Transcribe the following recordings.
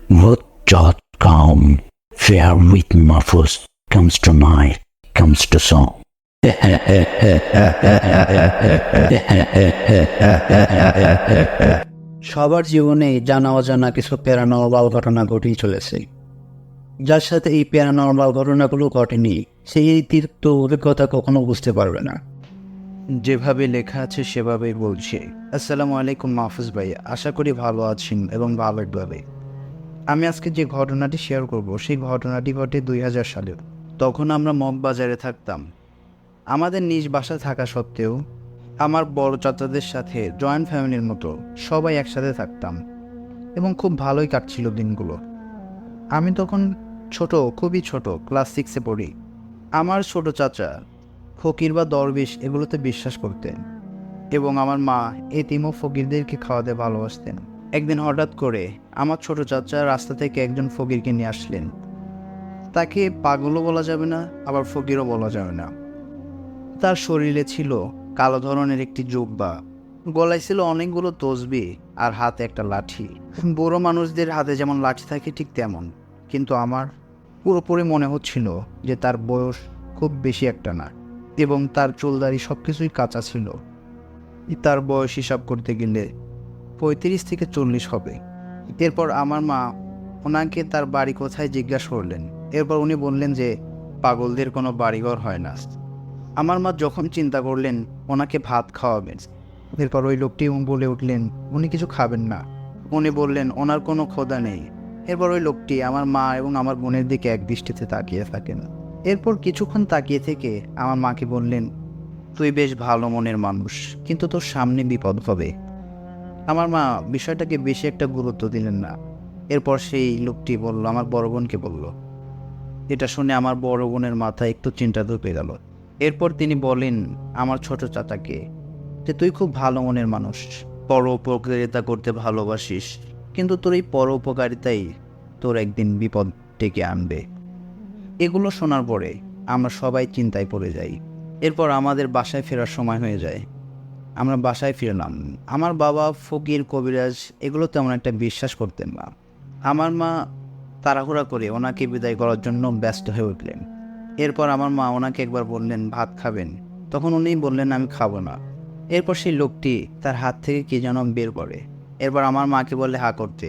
Road.com. Fair with Muffles comes to night, comes to song. সবার জীবনে জানা অজানা কিছু প্যারানরমাল ঘটনা ঘটেই চলেছে। যার সাথে এই প্যারানরমাল ঘটনাগুলো ঘটেনি সেই তিক্ত অভিজ্ঞতা কখনো বুঝতে পারবে না। যেভাবে লেখা আছে সেভাবেই বলছি। আসসালামু আলাইকুম মাহফুজ ভাই, আশা করি ভালো আছেন এবং ভালোভাবে। আমি আজকে যে ঘটনাটি শেয়ার করব সেই ঘটনাটি ঘটে 2000 সালে। তখন আমরা মগবাজারে থাকতাম। আমাদের নিজ বাসা থাকা সত্ত্বেও আমার বড় চাচাদের সাথে জয়েন্ট ফ্যামিলির মতো সবাই একসাথে থাকতাম এবং খুব ভালোই কাটছিল দিনগুলো। আমি তখন ছোট, খুবই ছোট, ক্লাস 6-এ পড়ি। আমার ছোট চাচা ফকির বা দরবেশ এগুলোতে বিশ্বাস করতেন এবং আমার মা এতিম ও ফকিরদেরকে খাওয়াতে ভালোবাসতেন। একদিন হঠাৎ করে আমার ছোট চাচা রাস্তা থেকে একজন ফকিরকে নিয়ে আসলেন। তাকে পাগলও বলা যাবে না, আবার ফকিরও বলা যাবে না। তার শরীরে ছিল কালো ধরনের একটি জুব্বা, গলায় ছিল অনেকগুলো তসবিহ আর হাতে একটা লাঠি। বুড়ো মানুষদের হাতে যেমন লাঠি থাকে ঠিক তেমন, কিন্তু আমার পুরোপুরি মনে হচ্ছিল যে তার বয়স খুব বেশি একটা না এবং তার চুলদাড়ি সব কিছুই কাঁচা ছিল। তার বয়স হিসাব করতে গেলে 35 থেকে 40 হবে। এরপর আমার মা ওনাকে তার বাড়ি কোথায় জিজ্ঞাসা করলেন। এরপর উনি বললেন যে পাগলদের কোনো বাড়িঘর হয় না। আমার মা যখন চিন্তা করলেন ওনাকে ভাত খাওয়াবেন, এরপর ওই লোকটি বলে উঠলেন উনি কিছু খাবেন না। উনি বললেন ওনার কোনো ক্ষুধা নেই। এরপর ওই লোকটি আমার মা এবং আমার বোনের দিকে এক দৃষ্টিতে তাকিয়ে থাকেন। এরপর কিছুক্ষণ তাকিয়ে থেকে আমার মাকে বললেন, তুই বেশ ভালো মনের মানুষ, কিন্তু তোর সামনে বিপদ হবে। আমার মা বিষয়টাকে বেশি একটা গুরুত্ব দিলেন না। এরপর সেই লোকটি বলল, আমার বড় বোনকে বলল। এটা শুনে আমার বড় বোনের মাথায় একটু চিন্তা ঢুকে গেল। এরপর তিনি বলেন আমার ছোট চাচাকে যে তুই খুব ভালো মনের মানুষ, পরোপকারিতা করতে ভালোবাসিস, কিন্তু তোর এই পরোপকারিতাই তোর একদিন বিপদ ডেকে আনবে। এগুলো শোনার পরে আমরা সবাই চিন্তায় পড়ে যাই। এরপর আমাদের বাসায় ফেরার সময় হয়ে যায়। আমরা বাসায় ফিরলাম। আমার বাবা ফকির, কবিরাজ এগুলো তেমন একটা বিশ্বাস করতেন না। আমার মা তাড়াহুড়া করে ওনাকে বিদায় করার জন্য ব্যস্ত হয়ে উঠলেন। এরপর আমার মা ওনাকে একবার বললেন ভাত খাবেন, তখন উনি বললেন আমি খাবো না। এরপর সেই লোকটি তার হাত থেকে কি যেন বের করে। এরপর আমার মাকে বললে হা করতে।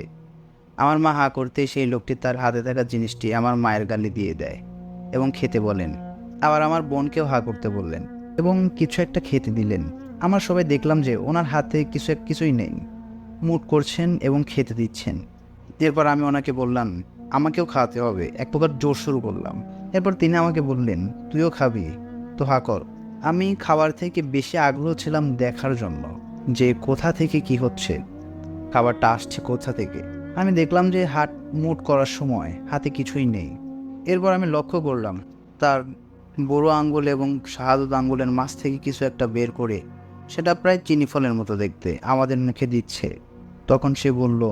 আমার মা হা করতে সেই লোকটি তার হাতে থাকা জিনিসটি আমার মায়ের গালে দিয়ে দেয় এবং খেতে বলেন। আবার আমার বোনকেও হা করতে বললেন এবং কিছু একটা খেতে দিলেন। আমরা সবাই দেখলাম যে ওনার হাতে কিছুই নেই, মুট করছেন এবং খেতে দিচ্ছেন। এরপর আমি ওনাকে বললাম আমাকেও খাওয়াতে হবে, এক প্রকার জোর শুরু করলাম। এরপর তিনি আমাকে বললেন তুইও খাবি তো হা কর। আমি খাবার থেকে বেশি আগ্রহ ছিলাম দেখার জন্য যে কোথা থেকে কি হচ্ছে, খাবারটা আসছে কোথা থেকে। আমি দেখলাম যে হাত মুট করার সময় হাতে কিছুই নেই। এরপর আমি লক্ষ্য করলাম তার বড় আঙ্গুল এবং শাহাদত আঙ্গুলের মাছ থেকে কিছু একটা বের করে সেটা প্রায় চিনি ফলের মতো দেখতে আমাদের মুখে দিচ্ছে। তখন সে বলল,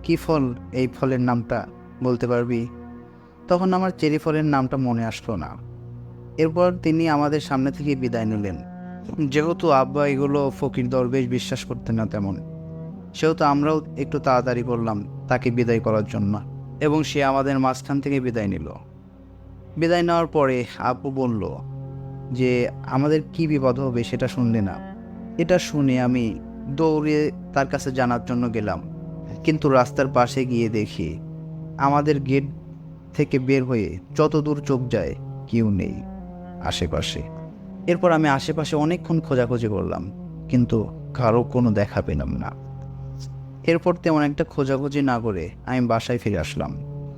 কি ফল, এই ফলের নামটা বলতে পারবি? তখন আমার চেরি ফলের নামটা মনে আসলো না। এরপর তিনি আমাদের সামনে থেকে বিদায় নিলেন। যেহেতু আব্বা এগুলো ফকির দরবেশ বিশ্বাস করতেন না তেমন, সেহেতু আমরাও একটু তাড়াতাড়ি করলাম তাকে বিদায় করার জন্য এবং সে আমাদের মাঝখান থেকে বিদায় নিল। বিদায় নেওয়ার পরে আব্বু বলল যে আমাদের কি বিপদ হবে সেটা শুনলে না। এটা শুনে আমি দৌড়ে তার কাছে জানার জন্য গেলাম, কিন্তু রাস্তার পাশে গিয়ে দেখি আমাদের গেট থেকে বের হয়ে যত দূর চোখ যায় কেউ নেই আশেপাশে। এরপর আমি আশেপাশে অনেকক্ষণ খোঁজাখুঁজি করলাম, কিন্তু কারো কোনো দেখা পেলাম না। এরপর তেমন একটা খোঁজাখুঁজি না করে আমি বাসায় ফিরে আসলাম।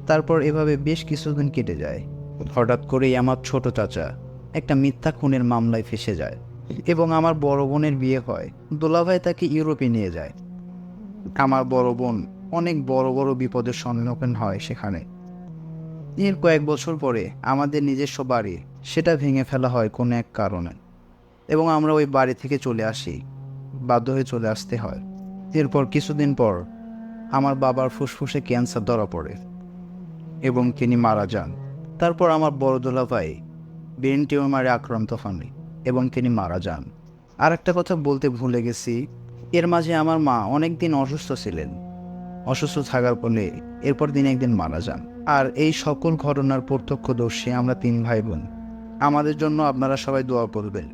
তারপর এভাবে বেশ কিছুদিন কেটে যায়। হঠাৎ করেই আমার ছোট চাচা একটা মিথ্যা খুনের মামলায় ফেঁসে যায় এবং আমার বড় বোনের বিয়ে হয়। দোলাভাই তাকে ইউরোপে নিয়ে যায়। আমার বড় বোন অনেক বড় বড় বিপদের সম্মুখীন হয় সেখানে। এর কয়েক বছর পরে আমাদের নিজস্ব বাড়ি সেটা ভেঙে ফেলা হয় কোনো এক কারণে এবং আমরা ওই বাড়ি থেকে চলে আসি, বাধ্য হয়ে চলে আসতে হয়। এরপর কিছুদিন পর আমার বাবার ফুসফুসে ক্যান্সার ধরা পড়ে এবং তিনি মারা যান। তারপর আমার বড় দুলাভাই ব্রেন টিউমারে আক্রান্ত হন এবং তিনি মারা যান। আর একটা কথা বলতে ভুলে গেছি, এর মাঝে আমার মা অনেক দিন অসুস্থ ছিলেন। অসুস্থ থাকার ফলে এরপর তিনি একদিন মারা যান। আর এই সকল ঘটনার প্রত্যক্ষদর্শী আমরা 3 ভাই বোন। আমাদের জন্য আপনারা সবাই দোয়া করবেন,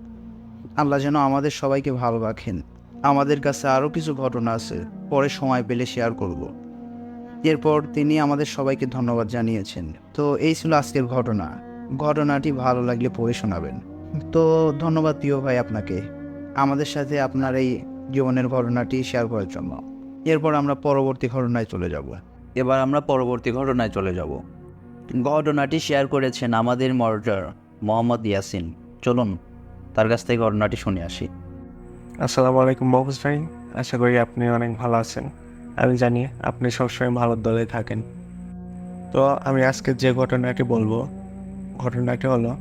আল্লাহ যেন আমাদের সবাইকে ভালো রাখেন। আমাদের কাছে আরও কিছু ঘটনা আছে, পরে সময় পেলে শেয়ার করব। এরপর তিনি আমাদের সবাইকে ধন্যবাদ জানিয়েছেন। তো এই ছিল আজকের ঘটনাটি ভালো লাগলে পড়ে শোনাবেন। তো ধন্যবাদ প্রিয় ভাই আপনাকে আমাদের সাথে আপনার এই জীবনের ঘটনাটি শেয়ার করার জন্য। এরপর আমরা পরবর্তী ঘটনায় চলে যাব। ঘটনাটি শেয়ার করেছেন আমাদের মর্ডার মোহাম্মদ ইয়াসিন। চলুন তার কাছ থেকে ঘটনাটি শুনে আসি। আসসালামু আলাইকুম মহফুজ ভাই, আশা করি আপনি অনেক ভালো আছেন। আমি জানি আপনি সবসময় ভালো দলে থাকেন। তো আমি আজকে যে ঘটনাটি বলবো, ঘটনাটি হলো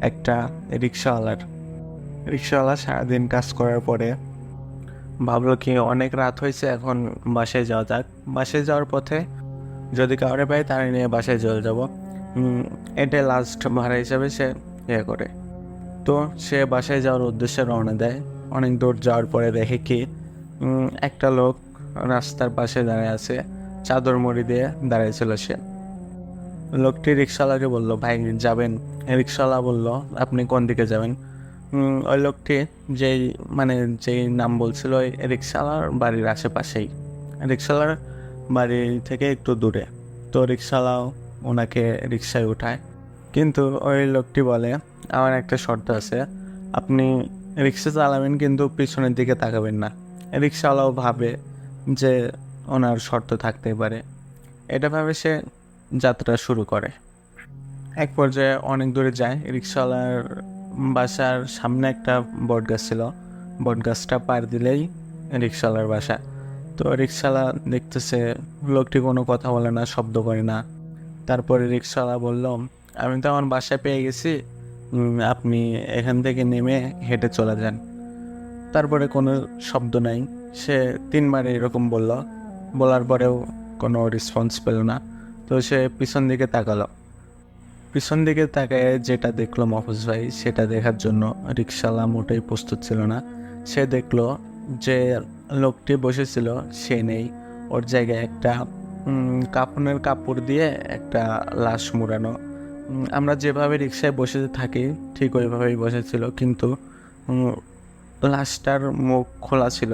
একটা রিক্সাওয়ালা সারাদিন কাজ করার পরে ভাবলো কি অনেক রাত হয়েছে, এখন বাসায় যাওয়া যাক। বাসায় যাওয়ার পথে যদি কাউরে পাই তারা নিয়ে বাসায় চলে যাবো, এটাই লাস্ট ভাড়া হিসাবে সে করে। তো সে বাসায় যাওয়ার উদ্দেশ্যে রওনা দেয়। অনেক দূর যাওয়ার পরে দেখে কি একটা লোক রাস্তার পাশে দাঁড়িয়ে আছে, চাদর মুড়ি দিয়ে দাঁড়িয়েছিল সে। লোকটি রিক্সাওয়ালাকে বলল, ভাই যাবেন? রিক্সাওয়ালা বলল, আপনি কোন দিকে যাবেন? ওই লোকটি যেই নাম বলছিল ওই রিক্সাওয়ালার বাড়ির আশেপাশেই, রিক্সাওয়ালার বাড়ি থেকে একটু দূরে। তো রিক্সাওয়ালাও ওনাকে রিক্সায় উঠায়, কিন্তু ওই লোকটি বলে, আমার একটা শর্ত আছে, আপনি রিক্সা চালাবেন কিন্তু পিছনের দিকে তাকাবেন না। রিক্সাওয়ালাও ভাবে যে ওনার শর্ত থাকতে পারে, এটা ভাবে সে যাত্রা শুরু করে। এক পর্যায়ে অনেক দূরে যায়। রিক্সাওয়ালার বাসার সামনে একটা বট গাছ ছিল, বট গাছটা পার দিলেই রিক্সাওয়ালার বাসা। তো রিক্সাওয়ালা দেখতেছে লোকটি কোনো কথা বলে না, শব্দ করে না। তারপরে রিক্সাওয়ালা বলল, আমি তো আমার বাসায় পেয়ে গেছি, আপনি এখান থেকে নেমে হেঁটে চলে যান। তারপরে কোনো শব্দ নাই। সে 3বার এরকম বলার পরেও কোনো রেসপন্স পেল না। তো সে পিছন দিকে তাকালো। পিছন দিকে তাকায় যেটা দেখলো মহফুজ ভাই, সেটা দেখার জন্য রিক্সাওয়ালা মোটেই প্রস্তুত ছিল না। সে দেখলো যে লোকটি বসেছিল সে নেই, ওর জায়গায় একটা কাফনের কাপড় দিয়ে একটা লাশ মুড়ানো। আমরা যেভাবে রিক্সায় বসে থাকি ঠিক ওইভাবেই বসেছিল, কিন্তু লাশটার মুখ খোলা ছিল।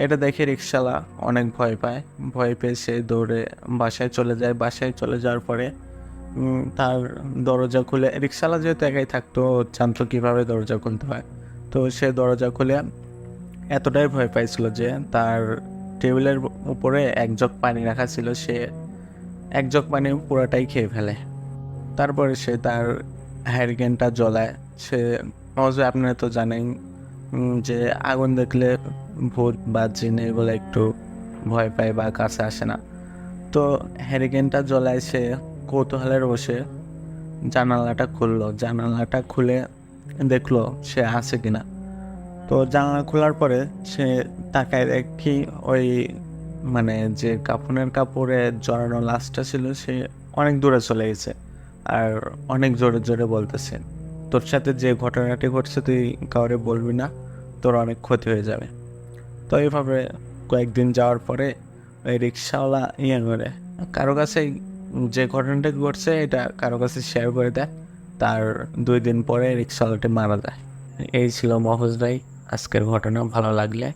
এটা দেখে রিক্সাওয়ালা অনেক ভয় পায়। ভয় পেয়ে সে দৌড়ে বাসায় চলে যায়। বাসায় চলে যাওয়ার পরে তার দরজা খুলে, রিক্সাওয়ালা যেহেতু একাই থাকতো জানতো কীভাবে দরজা খুলতে হয়। তো সে দরজা খুলে এতটাই ভয় পাইছিল যে তার টেবিলের উপরে 1 জগ পানি রাখা ছিল, সে 1 জগ পানি পুরোটাই খেয়ে ফেলে। তারপরে সে তার হ্যারিকেনটা জ্বলায়। সে আপনারা তো জানেন যে আগুন দেখলে ভূত বা জিন এগুলো একটু ভয় পায় বা কাছে আসে না। তো হ্যারিকেনটা জ্বলায় সে কৌতূহলের বসে জানালাটা খুলে দেখলো সে আছে কিনা। তো জানালা খোলার পরে সে তাকায় দেখি ওই যে কাফনের কাপড়ে জড়ানো লাশটা ছিল সে অনেক দূরে চলে গেছে, আর অনেক জোরে জোরে বলতেছে, তোর সাথে যে ঘটনাটি ঘটছে তুই কাউরে বলবি না, তোর অনেক ক্ষতি হয়ে যাবে। তো এইভাবে কয়েকদিন যাওয়ার পরে ওই রিক্সাওয়ালা করে কারো কাছে যে ঘটনাটা ঘটছে এটা কারো কাছে শেয়ার করে দেয়। তার 2 দিন পরে রিক্সাওয়ালাটি মারা যায়। এই ছিল মহফুজ ভাই আজকের ঘটনা। ভালো লাগলে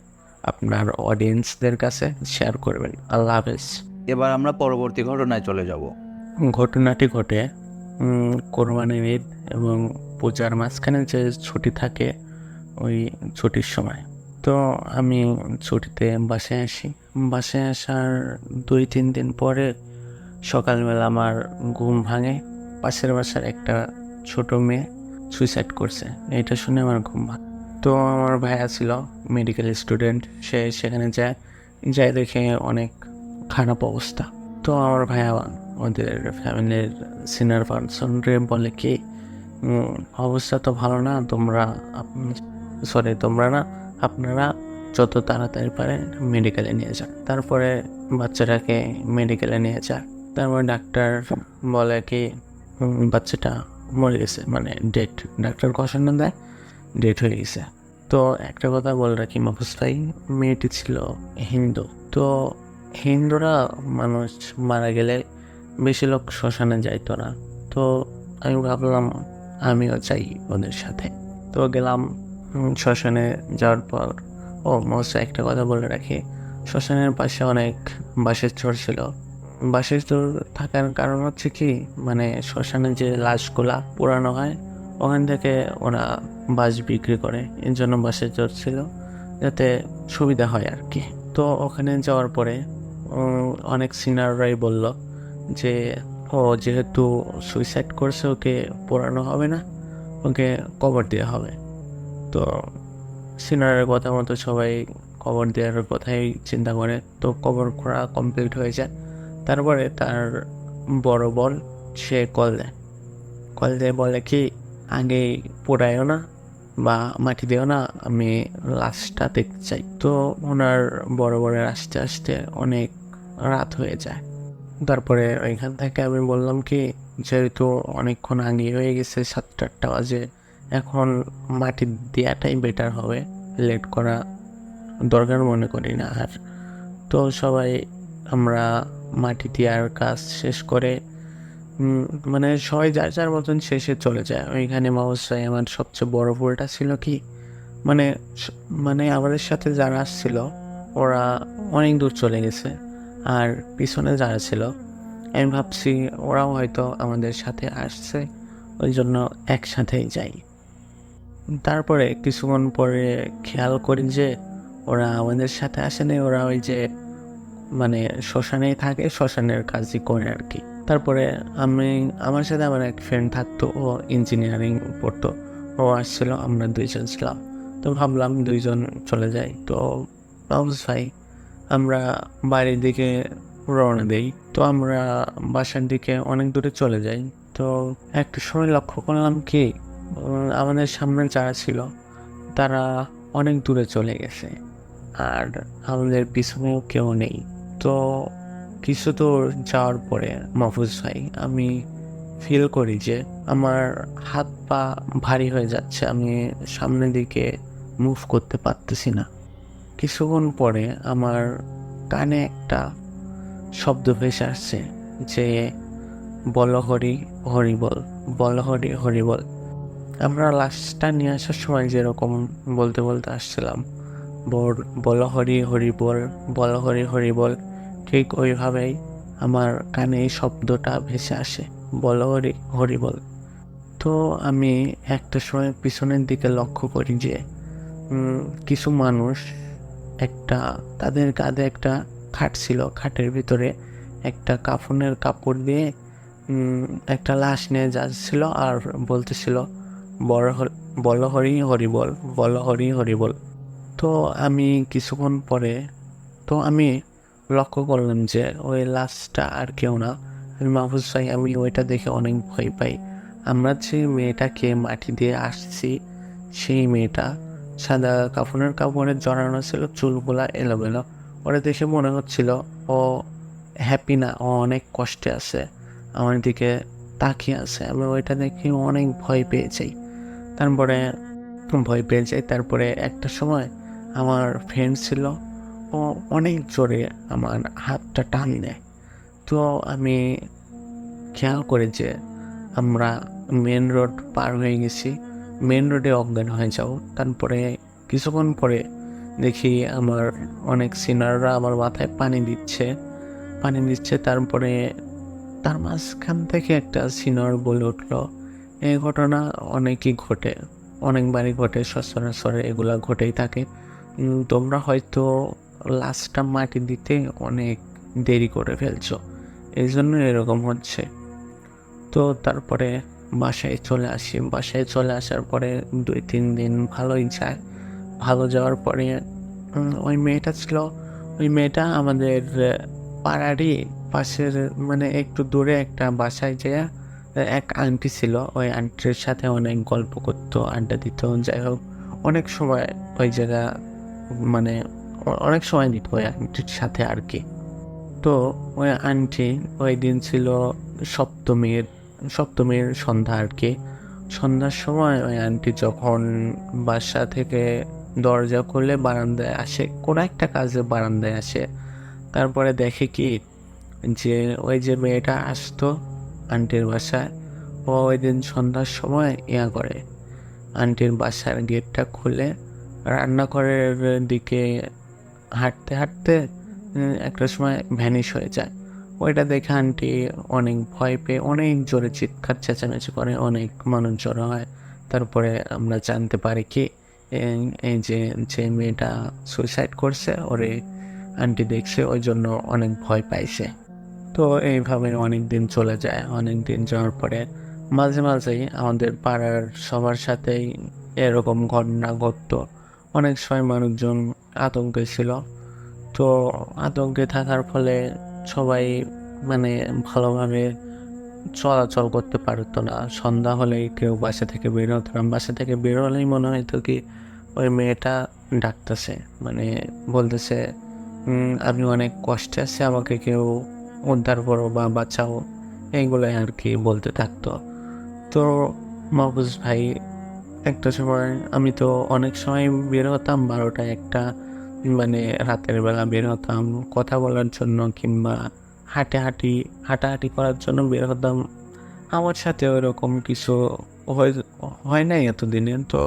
আপনার অডিয়েন্সদের কাছে শেয়ার করবেন। আল্লাহ হাফেজ। এবার আমরা পরবর্তী ঘটনায় চলে যাব। ঘটনাটি ঘটে কোরবানির ঈদ এবং পূজার মাঝখানে যে ছুটি থাকে ওই ছুটির সময়। তো আমি ছুটিতে বাসায় আসি। বাসায় আসার 2-3 দিন পরে সকালবেলা আমার ঘুম ভাঙে। পাশের বাসার একটা ছোট মেয়ে সুইসাইড করছে, এটা শুনে আমার ঘুম ভাঙে। তো আমার ভাইয়া ছিল মেডিকেল স্টুডেন্ট, সে সেখানে যায় দেখে অনেক খারাপ অবস্থা। তো আমার ভাইয়া ওদের ফ্যামিলির সিনিয়র পার্সনরে বলে কি অবস্থা তো ভালো না, আপনারা যত তাড়াতাড়ি পারেন মেডিকেলে নিয়ে যান। তারপরে বাচ্চাটাকে মেডিকেলে নিয়ে যায়। তারপরে ডাক্তার বলে কি বাচ্চাটা মরে গেছে, ডেট। ডাক্তার ঘোষণা দেয় ডেট হয়ে গেছে। তো একটা কথা বলে রাখি মহফুজ ভাই, মেয়েটি ছিল হিন্দু। তো হিন্দুরা মানুষ মারা গেলে বেশি লোক শ্মশানে যাইতো না, তো আমি ভাবলাম আমিও চাই ওদের সাথে। তো গেলাম শ্মশানে। যাওয়ার পর একটা কথা বলে রাখি, শ্মশানের পাশে অনেক বাঁশের চর ছিল। বাঁশের চর থাকার কারণ হচ্ছে কি, মানে শ্মশানে যে লাশগুলা পোড়ানো হয় ওখান থেকে ওরা বাঁশ বিক্রি করে, এর জন্য বাঁশের চর ছিল, যাতে সুবিধা হয় আর কি। তো ওখানে যাওয়ার পরে অনেক সিনিয়ররাই বলল যে ও যেহেতু সুইসাইড করছে, ওকে পোড়ানো হবে না, ওকে কবর দেওয়া হবে। তো সিনিয়রের কথা মতো সবাই কবর দেওয়ার কথাই চিন্তা করে। তো কবর করা কমপ্লিট হয়ে যায়। তারপরে তার বড় বোন সে কল দিয়ে বলে কি, আগে পোড়ায়ও না বা মাটি দিও না, আমি লাশটা দেখতে চাই। তো ওনার বড় বোনের আসতে আসতে অনেক রাত হয়ে যায়। তারপরে ওইখান থেকে আমি বললাম কি, যেহেতু অনেকক্ষণ আগে হয়ে গেছে, 7-8 বাজে, এখন মাটি দেওয়াটাই বেটার হবে, লেট করা দরকার মনে করি না আর। তো সবাই আমরা মাটি দেওয়ার কাজ শেষ করে মানে সবাই যার যার মতন শেষে চলে যায়। ওইখানে মাহবুব আমার সবচেয়ে বড় ভুলটা ছিল কি, মানে মানে আমাদের সাথে যারা আসছিল ওরা অনেক দূর চলে গেছে, আর পিছনে যারা ছিল আমি ভাবছি ওরাও হয়তো আমাদের সাথে আসছে, ওই জন্য একসাথেই যাই। তারপরে কিছুক্ষণ পরে খেয়াল করি যে ওরা আমাদের সাথে আসেনি, ওরা ওই যে মানে শ্মশানেই থাকে, শ্মশানের কাজই করে আর কি। তারপরে আমার সাথে আমার এক ফ্রেন্ড থাকতো, ও ইঞ্জিনিয়ারিং পড়তো, ও আসছিল, আমরা 2জন ছিলাম। তো ভাবলাম 2জন চলে যাই। তো ভাই আমরা বাড়ির দিকে রওনা দিই। তো আমরা বাসার দিকে অনেক দূরে চলে যাই। তো একটা সময় লক্ষ্য করলাম কি, আমাদের সামনে যারা ছিল তারা অনেক দূরে চলে গেছে, আর আমাদের পিছনেও কেউ নেই। তো কিছু দূর যাওয়ার পরে মাহফুজ ভাই, আমি ফিল করি যে আমার হাত পা ভারী হয়ে যাচ্ছে, আমি সামনের দিকে মুভ করতে পারতেছি না। কিছুক্ষণ পরে আমার কানে একটা শব্দ ভেসে আসছে যে বল হরি হরি বল, বল হরি হরি বল। আমরা লাশটা নিয়ে আসার সময় যেরকম বলতে বলতে আসছিলাম, বল হরি হরি বল, বল হরি হরি বল, ঠিক ওইভাবেই আমার কানে এই শব্দটা ভেসে আসে, বল হরি হরি বল। তো আমি একটা সময় পিছনের দিকে লক্ষ্য করি যে কিছু মানুষ তাদের কাঁধে একটা খাট ছিল, খাটের ভিতরে একটা কাফনের কাপড় দিয়ে একটা লাশ নিয়ে যাচ্ছিল আর বলতেছিল বল হরি হরি বল, বল হরি হরি বল। তো আমি কিছুক্ষণ পরে আমি লক্ষ্য করলাম যে ওই লাশটা আর কেউ না, আমি মাহফুজ ভাই। আমি ওইটা দেখে অনেক ভয় পাই। আমরা যে মেয়েটাকে মাটি দিয়ে আসছি, সেই মেয়েটা সাদা কাফনের কাপড়ে জড়ানো ছিল, চুলগুলা এলোমেলো। ওরা দেখে মনে হচ্ছিল ও হ্যাপি না, ও অনেক কষ্টে আছে, আমার দিকে তাকিয়ে আছে। আমি ওইটা দেখে অনেক ভয় পেয়ে যাই। তারপরে একটা সময় আমার ফ্রেন্ড ছিল, ও অনেক জোরে আমার হাতটা টান দেয়। তো আমি খেয়াল করি যে আমরা মেন রোড পার হয়ে গেছি, মেন রোডে অজ্ঞান হয়ে যাও। তারপরে কিছুক্ষণ পরে দেখি আমার অনেক সিনিয়ররা আমার মাথায় পানি দিচ্ছে। তারপরে তার মাঝখান থেকে একটা সিনিয়র বলে উঠলো, এই ঘটনা অনেকবারই ঘটে, সচরাচর এগুলা ঘটেই থাকে, তোমরা হয়তো লাশটা মাটি দিতে অনেক দেরি করে ফেলছো, এই জন্য এরকম হচ্ছে। তো তারপরে বাসায় চলে আসার পরে 2-3 দিন ভালোই যায়। ভালো যাওয়ার পরে ওই মেয়েটা আমাদের পাড়ারই পাশের, মানে একটু দূরে একটা বাসায় যেয়ে এক আন্টি ছিল, ওই আন্টির সাথে অনেক গল্প করতো, আড্ডা দিত। যাই হোক, অনেক সময় ওই জায়গা মানে অনেক সময় দিত ওই আন্টির সাথে আর কি। তো ওই আন্টি, ওই দিন ছিল সপ্তমীর সন্ধ্যা আর কি। সন্ধ্যার সময় ওই আন্টি যখন বাসা থেকে দরজা খুলে বারান্দায় আসে, কোনো একটা কাজে বারান্দায় আসে, তারপরে দেখে কি যে ওই যে মেয়েটা আসতো আন্টির বাসায়, ও ওই দিন সন্ধ্যার সময় করে আন্টির বাসার গেটটা খুলে রান্নাঘরের দিকে হাঁটতে হাঁটতে একটা সময় ভ্যানিশ হয়ে যায়। ওইটা দেখে আন্টি অনেক ভয় পেয়ে অনেক জোরে চিৎকার চেঁচামেচি করে, অনেক মানুষ জড়ো হয়। তারপরে আমরা জানতে পারি কি এই যে যে মেয়েটা সুইসাইড করছে ওরে আন্টি দেখছে, ওই জন্য অনেক ভয় পাইছে। তো এইভাবে অনেক দিন চলে যায়। অনেক দিন যাওয়ার পরে মাঝে মাঝেই আমাদের পাড়ার সবার সাথেই এরকম ঘটনা ঘটতো। অনেক সময় মানুষজন আতঙ্কে ছিল। তো আতঙ্কে থাকার ফলে সবাই মানে ভালোভাবে চলাচল করতে পারতো না। সন্ধ্যা হলেই কেউ বাসা থেকে বের হতো না। বাসা থেকে বের হলেই মনে হতো কি ওই মেয়েটা ডাকতেছে, মানে বলতেছে আমি অনেক কষ্টে আছি, আমাকে কেউ উদ্ধার করো বা বাঁচাও, এইগুলোই আর কি বলতে থাকতো। তো মাহফুজ ভাই একটা সময়, আমি তো অনেক সময় বের হতাম 12টা 1টা, মানে রাতের বেলা বের হতাম কথা বলার জন্য কিংবা হাঁটাহাঁটি করার জন্য বের হতাম। আমার সাথে ওইরকম কিছু হয় নাই এতদিনে। তো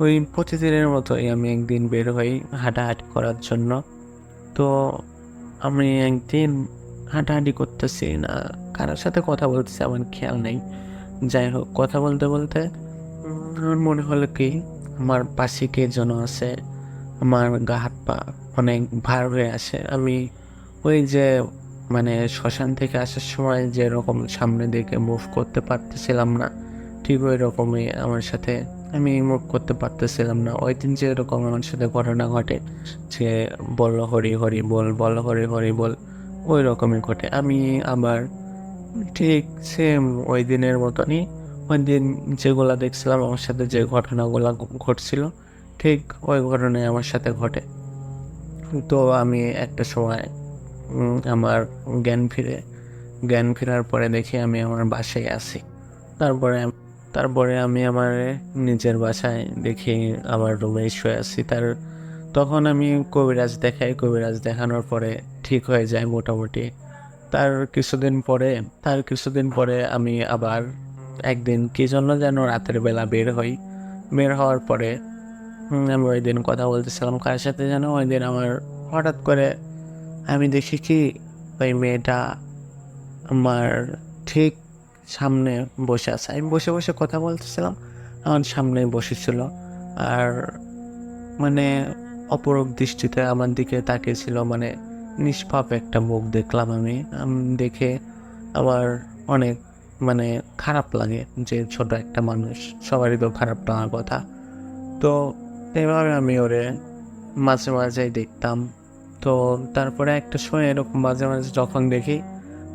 ওই প্রতিদিনের মতোই আমি একদিন বের হই হাঁটাহাঁটি করার জন্য। তো আমি একদিন হাঁটাহাঁটি করতেছি না, কারোর সাথে কথা বলতেছি আমার খেয়াল নেই। যাই হোক, কথা বলতে বলতে আমার মনে হলো কি আমার পাশে কে যেন আছে, আমার গা হাত পা অনেক ভার হয়ে আসে। আমি ওই যে মানে শ্মশান থেকে আসার সময় যেরকম সামনে দিকে মুভ করতে পারতেছিলাম না, ঠিক ওই রকমই আমার সাথে আমি মুভ করতে পারতেছিলাম না। ওই দিন যেরকম আমার সাথে ঘটনা ঘটে যে বল হরি হরি বল, বল হরি হরি বল, ওই রকমই ঘটে। আমি আবার ঠিক সেম ওই দিনের মতনই ওই দিন যেগুলা দেখছিলাম আমার সাথে, যে ঘটনাগুলো ঘটছিল ঠিক ওই ঘটনাই আমার সাথে ঘটে। তো আমি একটা সময় আমার জ্ঞান ফেরার পরে দেখি আমি আমার বাসায় আছি। তারপরে আমি আমার নিজের বাসায় দেখি আমার রুমে শুয়ে আছি। তখন আমি কবিরাজ কবিরাজ দেখানোর পরে ঠিক হয়ে যায় মোটামুটি। তার কিছুদিন পরে আমি আবার একদিন কি জন্য যেন রাতের বেলা বের হওয়ার পরে আমি ওই দিন কথা বলতেছিলাম কার সাথে যেন, ওই দিন আমার হঠাৎ করে আমি দেখি কি ওই মেয়েটা আমার ঠিক সামনে বসে আছে। আমি বসে বসে কথা বলতেছিলাম, আমার সামনে বসেছিল আর মানে অপরক দৃষ্টিতে আমার দিকে তাকিয়েছিল। মানে নিষ্পাপ একটা মুখ দেখলাম আমি। দেখে আমার অনেক মানে খারাপ লাগে, যে ছোট একটা মানুষ, সবারই তো খারাপ লাগার কথা। তো এভাবে আমি ওরে মাঝে মাঝেই দেখতাম। তো তারপরে একটা সময় এরকম মাঝে মাঝে যখন দেখি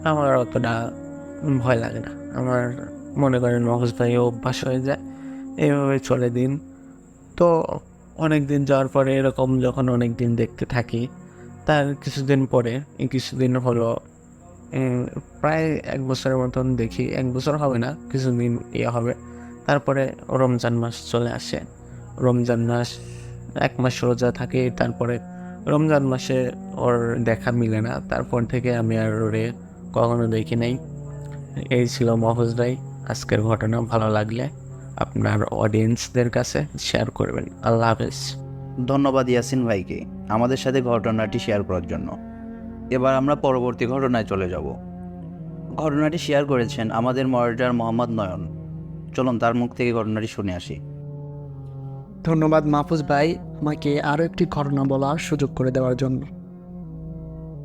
আমার অতটা ভয় লাগে না। আমার মনে করেন মহজ ভাই অভ্যাস হয়ে যায়, এইভাবে চলে দিন। তো অনেক দিন যাওয়ার পরে এরকম যখন অনেক দিন দেখতে থাকি, তার কিছুদিন হলো প্রায় 1 বছরের মতন দেখি। 1 বছর হবে না, কিছুদিন হবে। তারপরে রমজান মাস চলে আসে। রমজান মাস 1 মাস রোজা থাকে, তারপরে রমজান মাসে ওর দেখা মিলে না। তারপর থেকে আমি আর ওরে কখনো দেখি নাই। এই ছিল মহজ ভাই আজকের ঘটনা। ভালো লাগলে আপনার অডিয়েন্সদের কাছে শেয়ার করবেন। আল্লাহ হাফেজ। ধন্যবাদ ইয়াসিন ভাইকে আমাদের সাথে ঘটনাটি শেয়ার করার জন্য। এবার আমরা পরবর্তী ঘটনায় চলে যাব। ঘটনাটি শেয়ার করেছেন আমাদের মডারেটর মোহাম্মদ নয়ন। চলুন তার মুখ থেকে ঘটনাটি শুনে আসি। ধন্যবাদ মাহফুজ ভাই আমাকে আরও একটি ঘটনা বলার সুযোগ করে দেওয়ার জন্য।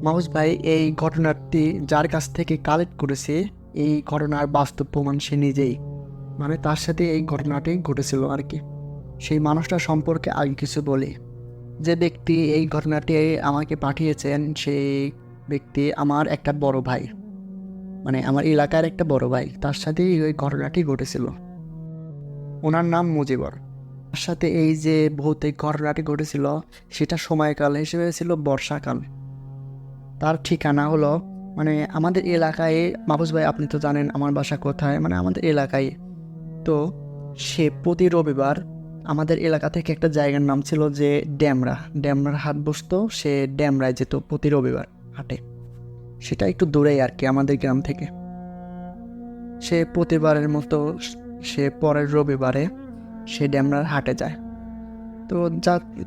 মাহফুজ ভাই, এই ঘটনাটি যার কাছ থেকে কালেক্ট করেছে এই ঘটনার বাস্তব প্রমাণ সে নিজেই, মানে তার সাথে এই ঘটনাটি ঘটেছিল আর কি। সেই মানুষটা সম্পর্কে আগে কিছু বলি। যে ব্যক্তি এই ঘটনাটি আমাকে পাঠিয়েছেন সেই ব্যক্তি আমার একটা বড় ভাই, মানে আমার এলাকার একটা বড় ভাই, তার সাথেই ওই ঘটনাটি ঘটেছিল। ওনার নাম মুজিবর। তার সাথে এই যে ভৌতিক ঘটনাটি ঘটেছিল সেটা সময়কাল হিসেবে ছিল বর্ষাকাল। তার ঠিকানা হলো মানে আমাদের এলাকায়, মাহফুজ ভাই আপনি তো জানেন আমার বাসা কোথায়, মানে আমাদের এলাকায়। তো সে প্রতি রবিবার আমাদের এলাকা থেকে একটা জায়গার নাম ছিল যে ড্যামরার হাট বসতো, সে ড্যামরায় যেত প্রতি রবিবার। হাটে, সেটা একটু দূরেই আর কি আমাদের গ্রাম থেকে। সে প্রতিবারের মতো সে পরের রবিবারে সে ড্যামরার হাটে যায়। তো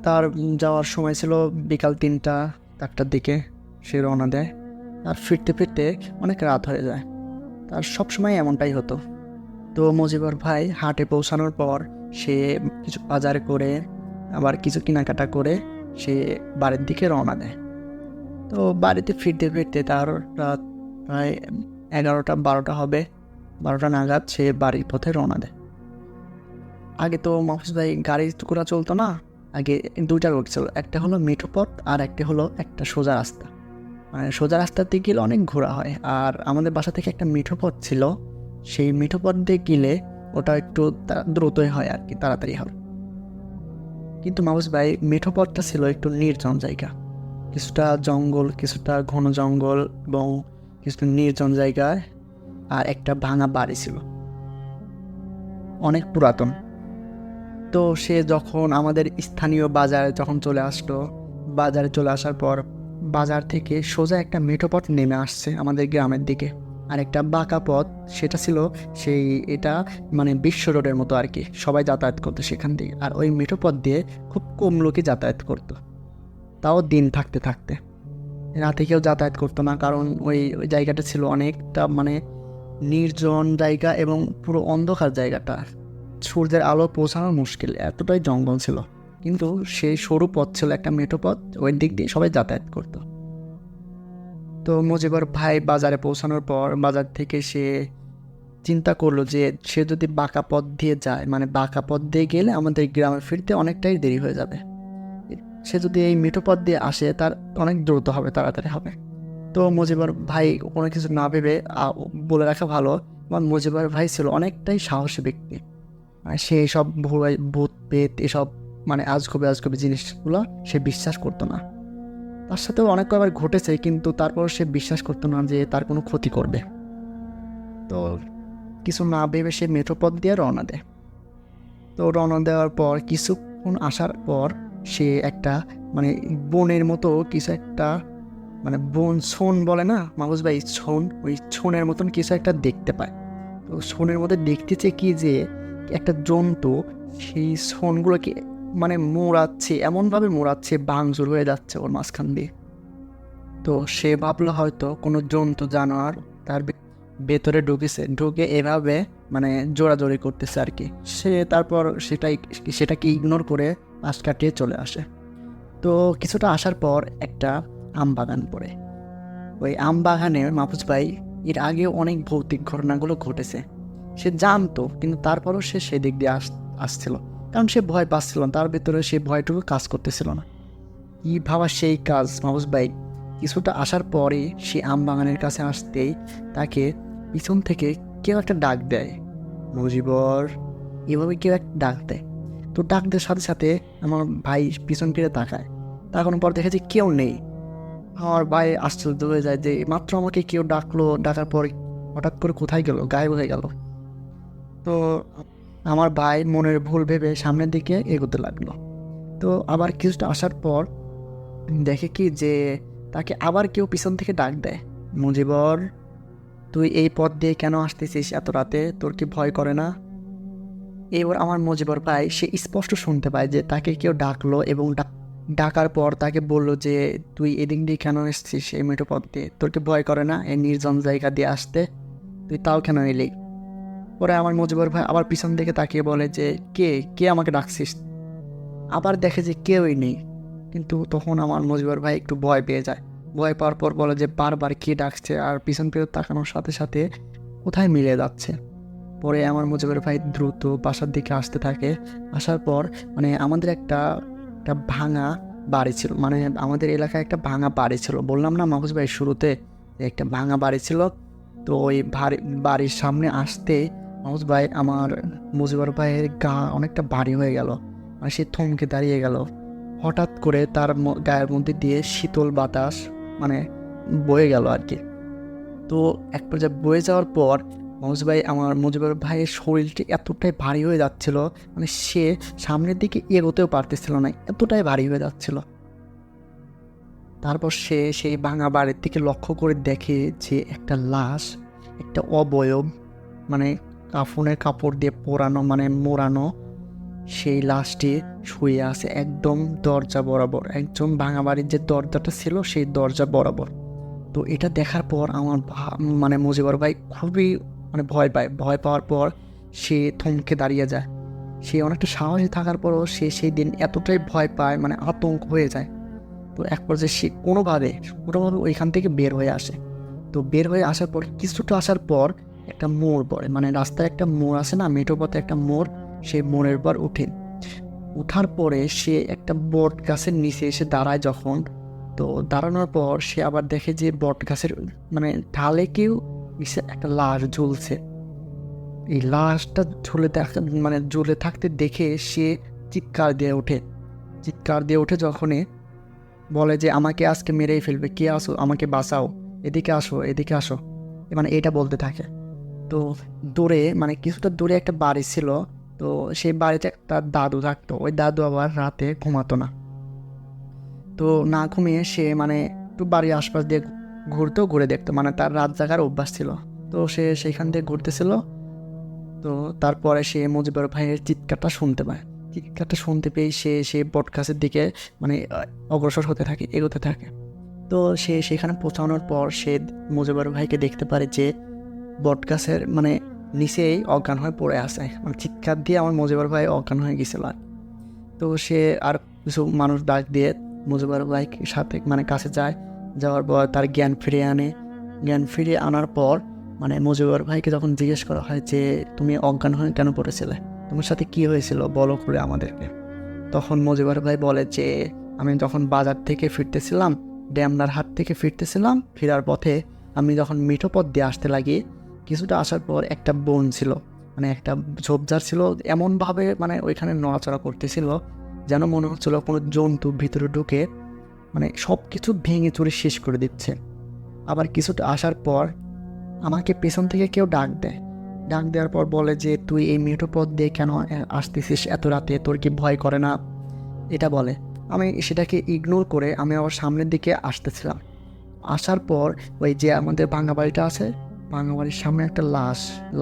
তার যাওয়ার সময় ছিল বিকাল 3টা-4টার দিকে সে রওনা দেয়। আর ফিরতে ফিরতে অনেক রাত হয়ে যায়, তার সবসময় এমনটাই হতো। তো মজিবর ভাই হাটে পৌঁছানোর পর সে কিছু বাজার করে আবার কিছু কেনাকাটা করে সে বাড়ির দিকে রওনা দেয়। তো বাড়িতে ফিরতে ফিরতে তার রাত প্রায় 11টা-12টা হবে। 12টা নাগাদ সে বাড়ির পথে রওনা দেয়। আগে তো মাহফুজ ভাই গাড়ি ঘোড়া চলতো না, আগে 2টা রোড ছিল, একটা হলো মেঠো পথ আর একটা হলো একটা সোজা রাস্তা। মানে সোজা রাস্তাতে গেলে অনেক ঘোরা হয়, আর আমাদের বাসা থেকে একটা মেঠো পথ ছিল, সেই মেঠো পথ দিয়ে গেলে ওটা একটু দ্রুতই হয় আর কি, তাড়াতাড়ি হয়। কিন্তু মাহফুজ ভাই মেঠো পথটা ছিল একটু নির্জন জায়গা, কিছুটা জঙ্গল, কিছুটা ঘন জঙ্গল এবং কিছুটা নির্জন জায়গায়, আর একটা ভাঙা বাড়ি ছিল, অনেক পুরাতন। তো সে যখন আমাদের স্থানীয় বাজারে যখন চলে আসলো, বাজারে চলে আসার পর বাজার থেকে সোজা একটা মেঠো পথ নেমে আসছে আমাদের গ্রামের দিকে, আর একটা বাঁকা পথ, সেটা ছিল সেই এটা মানে বিশ্ব রোডের মতো আর কি, সবাই যাতায়াত করতো সেখান থেকে। আর ওই মেঠো পথ দিয়ে খুব কম লোকই যাতায়াত করতো, তাও দিন থাকতে থাকতে। রাতে কেউ যাতায়াত করতো না, কারণ ওই ওই জায়গাটা ছিল অনেকটা মানে নির্জন জায়গা এবং পুরো অন্ধকার জায়গাটা, সূর্যের আলো পৌঁছানো মুশকিল, এতটাই জঙ্গল ছিল। কিন্তু সেই সরু পথ ছিল একটা মেঠো পথ, ওই দিক দিয়ে সবাই যাতায়াত করতো। তো মজিবর ভাই বাজারে পৌঁছানোর পর বাজার থেকে সে চিন্তা করলো যে সে যদি বাঁকা পথ দিয়ে যায়, মানে বাঁকা পথ দিয়ে গেলে আমাদের গ্রামে ফিরতে অনেকটাই দেরি হয়ে যাবে। সে যদি এই মেঠো পথ দিয়ে আসে তার অনেক দ্রুত হবে, তাড়াতাড়ি হবে। তো মজিবর ভাই কোনো কিছু না ভেবে বলে রাখা ভালো, কারণ মজিবর ভাই ছিল অনেকটাই সাহসী ব্যক্তি, আর সে এসব ভূত পেত এসব মানে আজগবি জিনিসগুলো সে বিশ্বাস করতো না। তার সাথেও অনেক কবার ঘটেছে, কিন্তু তারপর সে বিশ্বাস করতো না যে তার কোনো ক্ষতি করবে। তো কিছু না ভেবে সে মেঠো পথ দিয়ে রওনা দেয়। তো রওনা দেওয়ার পর কিছুক্ষণ আসার পর সে একটা মানে বনের মতো কিছু একটা, মানে বন ছন বলে না মাহফুজ ভাই, ছন, ওই ছনের মতন কিছু একটা দেখতে পায়। তো ছনের মধ্যে দেখতেছে কি যে একটা জন্তু সেই ছনগুলোকে মানে মোড়াচ্ছে, এমনভাবে মোড়াচ্ছে ভাঙচুর হয়ে যাচ্ছে ওর মাঝখান দিয়ে। তো সে ভাবলো হয়তো কোনো জন্তু জানোয়ার তার ভেতরে ঢুকে এভাবে মানে জোরাজোরি করতেছে আর কি। সে তারপর সেটাকে ইগনোর করে পাশ কাটিয়ে চলে আসে। তো কিছুটা আসার পর একটা আম বাগান পড়ে। ওই আম বাগানে মাহফুজ ভাই এর আগেও অনেক ভৌতিক ঘটনাগুলো ঘটেছে, সে জানতো, কিন্তু তারপরও সে সেদিক দিয়ে আসছিল, কারণ সে ভয় পাচ্ছিল না, তার ভেতরে সে ভয়টুকু কাজ করতেছিল না। কি ভাবা সেই কাজ মাহফুজ ভাই, কিছুটা আসার পরে সে আম বাগানের কাছে আসতেই তাকে পিছন থেকে কেউ একটা ডাক দেয়, মুজিবর, এভাবে কেউ একটা ডাক দেয়। তো ডাক দেওয়ার সাথে সাথে আমার ভাই পিছন ফিরে তাকায়, তাকানোর পর দেখে যে কেউ নেই। আমার ভাই আশ্চর্য হয়ে যায় যে মাত্র আমাকে কেউ ডাকলো, ডাকার পর হঠাৎ করে কোথায় গেল, গায়েব হয়ে গেল। তো আমার ভাই মনের ভুল ভেবে সামনের দিকে এগোতে লাগলো। তো আবার কিছুটা আসার পর দেখে কি যে তাকে আবার কেউ পিছন থেকে ডাক দেয়, মুজিবর, তুই এই পথ দিয়ে কেন আসতেছিস এত রাতে, তোর কি ভয় করে না? এবার আমার মুজিবর ভাই সে স্পষ্ট শুনতে পায় যে তাকে কেউ ডাকলো, এবং ডাকার পর তাকে বলল যে তুই এদিক দিয়ে কেন এসছিস এই মেঠো পথ দিয়ে, তোর কি ভয় করে না এই নির্জন জায়গা দিয়ে আসতে, তুই তাও কেন এলি? পরে আমার মুজিবর ভাই আবার পিছন দিকে তাকিয়ে বলে যে কে কে আমাকে ডাকছিস? আবার দেখে যে কেউই নেই। কিন্তু তখন আমার মুজিবর ভাই একটু ভয় পেয়ে যায়, ভয় পাওয়ার পর বলে যে বারবার কে ডাকছে, আর পিছন ফিরে তাকানোর সাথে সাথে কোথায় মিলে যাচ্ছে। পরে আমার মুজিবর ভাই দ্রুত বাসার দিকে আসতে থাকে। আসার পর মানে আমাদের একটা ভাঙা বাড়ি ছিল, মানে আমাদের এলাকায় একটা ভাঙা বাড়ি ছিল, বললাম না মাহফুজ ভাই শুরুতে একটা ভাঙা বাড়ি ছিল। তো ওই বাড়ির সামনে আসতে মাহফুজ ভাই আমার মুজিবর ভাইয়ের গা অনেকটা ভারী হয়ে গেল, মানে সে থমকে দাঁড়িয়ে গেল। হঠাৎ করে তার গায়ের মধ্যে দিয়ে শীতল বাতাস মানে বয়ে গেল আর কি। তো এক পর্যায়ে বয়ে যাওয়ার পর আমার মুজিবর ভাইয়ের শরীরটি এতটাই ভারী হয়ে যাচ্ছিল, মানে সে সামনের দিকে এগোতেও পারতেছিল না, এতটাই ভারী হয়ে যাচ্ছিল। তারপর সে সেই ভাঙা বাড়ির দিকে লক্ষ্য করে দেখে যে একটা লাশ, একটা অবয়ব, মানে কাফনের কাপড় দিয়ে পোড়ানো মানে মোড়ানো সেই লাশটি শুয়ে আছে একদম দরজা বরাবর, একদম ভাঙা বাড়ির যে দরজাটা ছিল সেই দরজা বরাবর। তো এটা দেখার পর আমার মানে মুজিবর ভাই খুবই মানে ভয় পায়। ভয় পাওয়ার পর সে থমকে দাঁড়িয়ে যায়। সে অনেকটা সাহসী থাকার পরও সে সেই দিন এতটাই ভয় পায়, মানে আতঙ্ক হয়ে যায়। তো এক পর্যায়ে সে কোনোভাবে ওইখান থেকে বের হয়ে আসে। তো বের হয়ে আসার পর কিছুটা আসার পর একটা মোড় পড়ে, মানে রাস্তায় একটা মোড় আছে না, মেঠো পথে একটা মোড়, সেই মোড়ের পর উঠার পরে সে একটা বট গাছের নিচে এসে দাঁড়ায় যখন। তো দাঁড়ানোর পর সে আবার দেখে যে বট গাছের মানে ঢালে কেউ একটা লাশ ঝুলছে। এই লাশটা ঝুলে থাকতে দেখে সে চিৎকার দিয়ে ওঠে যখনই বলে যে আমাকে আজকে মেরেই ফেলবে, কে আসো, আমাকে বাঁচাও, এদিকে আসো, মানে এটা বলতে থাকে। তো দূরে মানে কিছুটা দূরে একটা বাড়ি ছিল। তো সেই বাড়িতে একটা দাদু থাকতো। ওই দাদু আবার রাতে ঘুমাতো না। তো না ঘুমিয়ে সে মানে একটু বাড়ির আশপাশ দিয়ে ঘুরে দেখতো, মানে তার রাত জাগার অভ্যাস ছিল। তো সে সেইখান দিয়ে ঘুরতেছিল। তো তারপরে সে মুজিবুর ভাইয়ের চিৎকারটা শুনতে পেয়ে সে সেই বটগাছের দিকে মানে অগ্রসর এগোতে থাকে। তো সে সেখানে পৌঁছানোর পর সে মুজিবুর ভাইকে দেখতে পারে যে বটগাছের মানে নিচেই অজ্ঞান হয়ে পড়ে আছে। মানে চিৎকার দিয়ে আমার মুজিবুর ভাই অজ্ঞান হয়ে গেছিল। তো সে আর কিছু মানুষ ডাক দিয়ে মুজিবুর ভাইয়ের সাথে মানে কাছে যাওয়ার পর তার জ্ঞান ফিরিয়ে আনার পর মানে মুজিবুর ভাইকে যখন জিজ্ঞেস করা হয় যে তুমি অজ্ঞান হয়ে কেন পড়েছিলে, তোমার সাথে কি হয়েছিল বলো করে আমাদেরকে। তখন মুজিবুর ভাই বলে যে আমি যখন বাজার থেকে ফিরতেছিলাম, ড্যামনার হাট থেকে ফিরতেছিলাম, ফেরার পথে আমি যখন মিঠো পথ দিয়ে আসতে লাগি, কিছুটা আসার পর একটা বন ছিল, মানে একটা ঝোপঝাড় ছিল, এমনভাবে মানে ওইখানে নড়াচড়া করতেছিল যেন মনে হচ্ছিল কোনো জন্তু ভিতরে ঢুকে মানে সব কিছু ভেঙে চুরে শেষ করে দিচ্ছে। আবার কিছুটা আসার পর আমাকে পেছন থেকে কেউ ডাক দেওয়ার পর বলে যে তুই এই মিঠো পথ দিয়ে কেন আসতেছিস এত রাতে, তোর কি ভয় করে না, এটা বলে। আমি সেটাকে ইগনোর করে আমি আবার সামনের দিকে আসতেছিলাম। আসার পর ওই যে আমাদের ভাঙা বাড়িটা আছে, ভাঙা বাড়ির সামনে একটা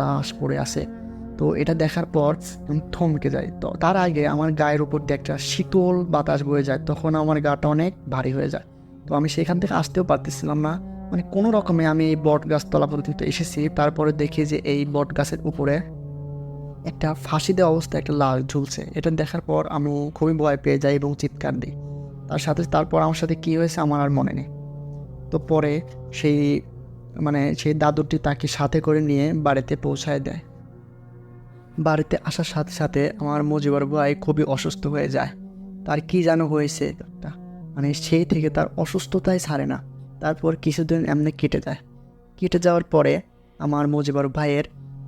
লাশ পড়ে আছে। তো এটা দেখার পর আমি থমকে যাই। তো তার আগে আমার গায়ের উপর দিয়ে একটা শীতল বাতাস বয়ে যায়, তখন আমার গাটা অনেক ভারী হয়ে যায়। তো আমি সেখান থেকে আসতেও পারতেছিলাম না, মানে কোনো রকমে আমি এই বট গাছ তলা পর্যন্ত এসেছি। তারপরে দেখি যে এই বট গাছের উপরে একটা ফাঁসি দেওয়া অবস্থায় একটা লাশ ঝুলছে। এটা দেখার পর আমি খুবই ভয় পেয়ে যাই এবং চিৎকার দিই। তারপর আমার সাথে কী হয়েছে আমার আর মনে নেই। তো পরে সেই দাদুটি তাকে সাথে করে নিয়ে বাড়িতে পৌঁছায় দেয়। বাড়িতে আসার সাথে সাথে আমার মুজিবুর ভাই খুবই অসুস্থ হয়ে যায়। তার কি যেন হয়েছে একটা, মানে সেই থেকে তার অসুস্থতাই ছাড়ে না। তারপর কিছুদিন এমনি কেটে যাওয়ার পরে আমার মুজিবুর ভাইয়ের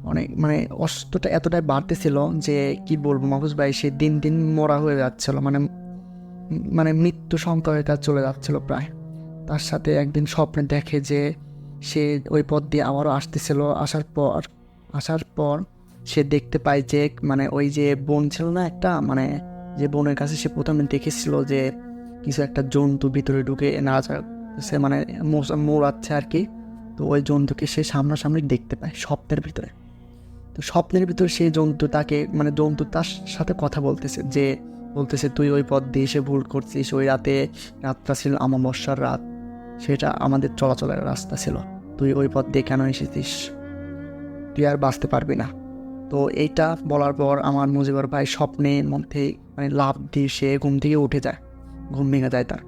অনেক মানে অসুস্থতা এতটাই বাড়তেছিল যে কি বলবো মাহফুজ ভাই, সে দিন দিন মরা হয়ে যাচ্ছিল, মানে মৃত্যু সংখ্যায় তার চলে যাচ্ছিল প্রায়। তার সাথে একদিন স্বপ্নে দেখে যে সে ওই পথ দিয়ে আবারও আসতেছিল। আসার পর সে দেখতে পায় যে মানে ওই যে বন ছিল না একটা, মানে যে বনের কাছে সে প্রথমে দেখেছিল যে কিছু একটা জন্তু ভিতরে ঢুকে সে মানে মোড়াচ্ছে আর কি। তো ওই জন্তুকে সে সামনাসামনি দেখতে পায় স্বপ্নের ভিতরে। তো স্বপ্নের ভিতরে সেই জন্তু তার সাথে কথা বলতেছে তুই ওই পথ দিয়ে এসে ভুল করছিস, ওই রাতটা ছিল অমাবস্যার রাত, সেটা আমাদের চলাচলের রাস্তা ছিল, তুই ওই পথ দিয়ে কেন এসেছিস, তুই আর বাঁচতে পারবি না। তো এইটা বলার পর আমার মুজিবুর ভাই স্বপ্নের মধ্যে মানে লাফ দিয়ে সে ঘুম থেকে উঠে যায়, ঘুম ভেঙে যায়। তার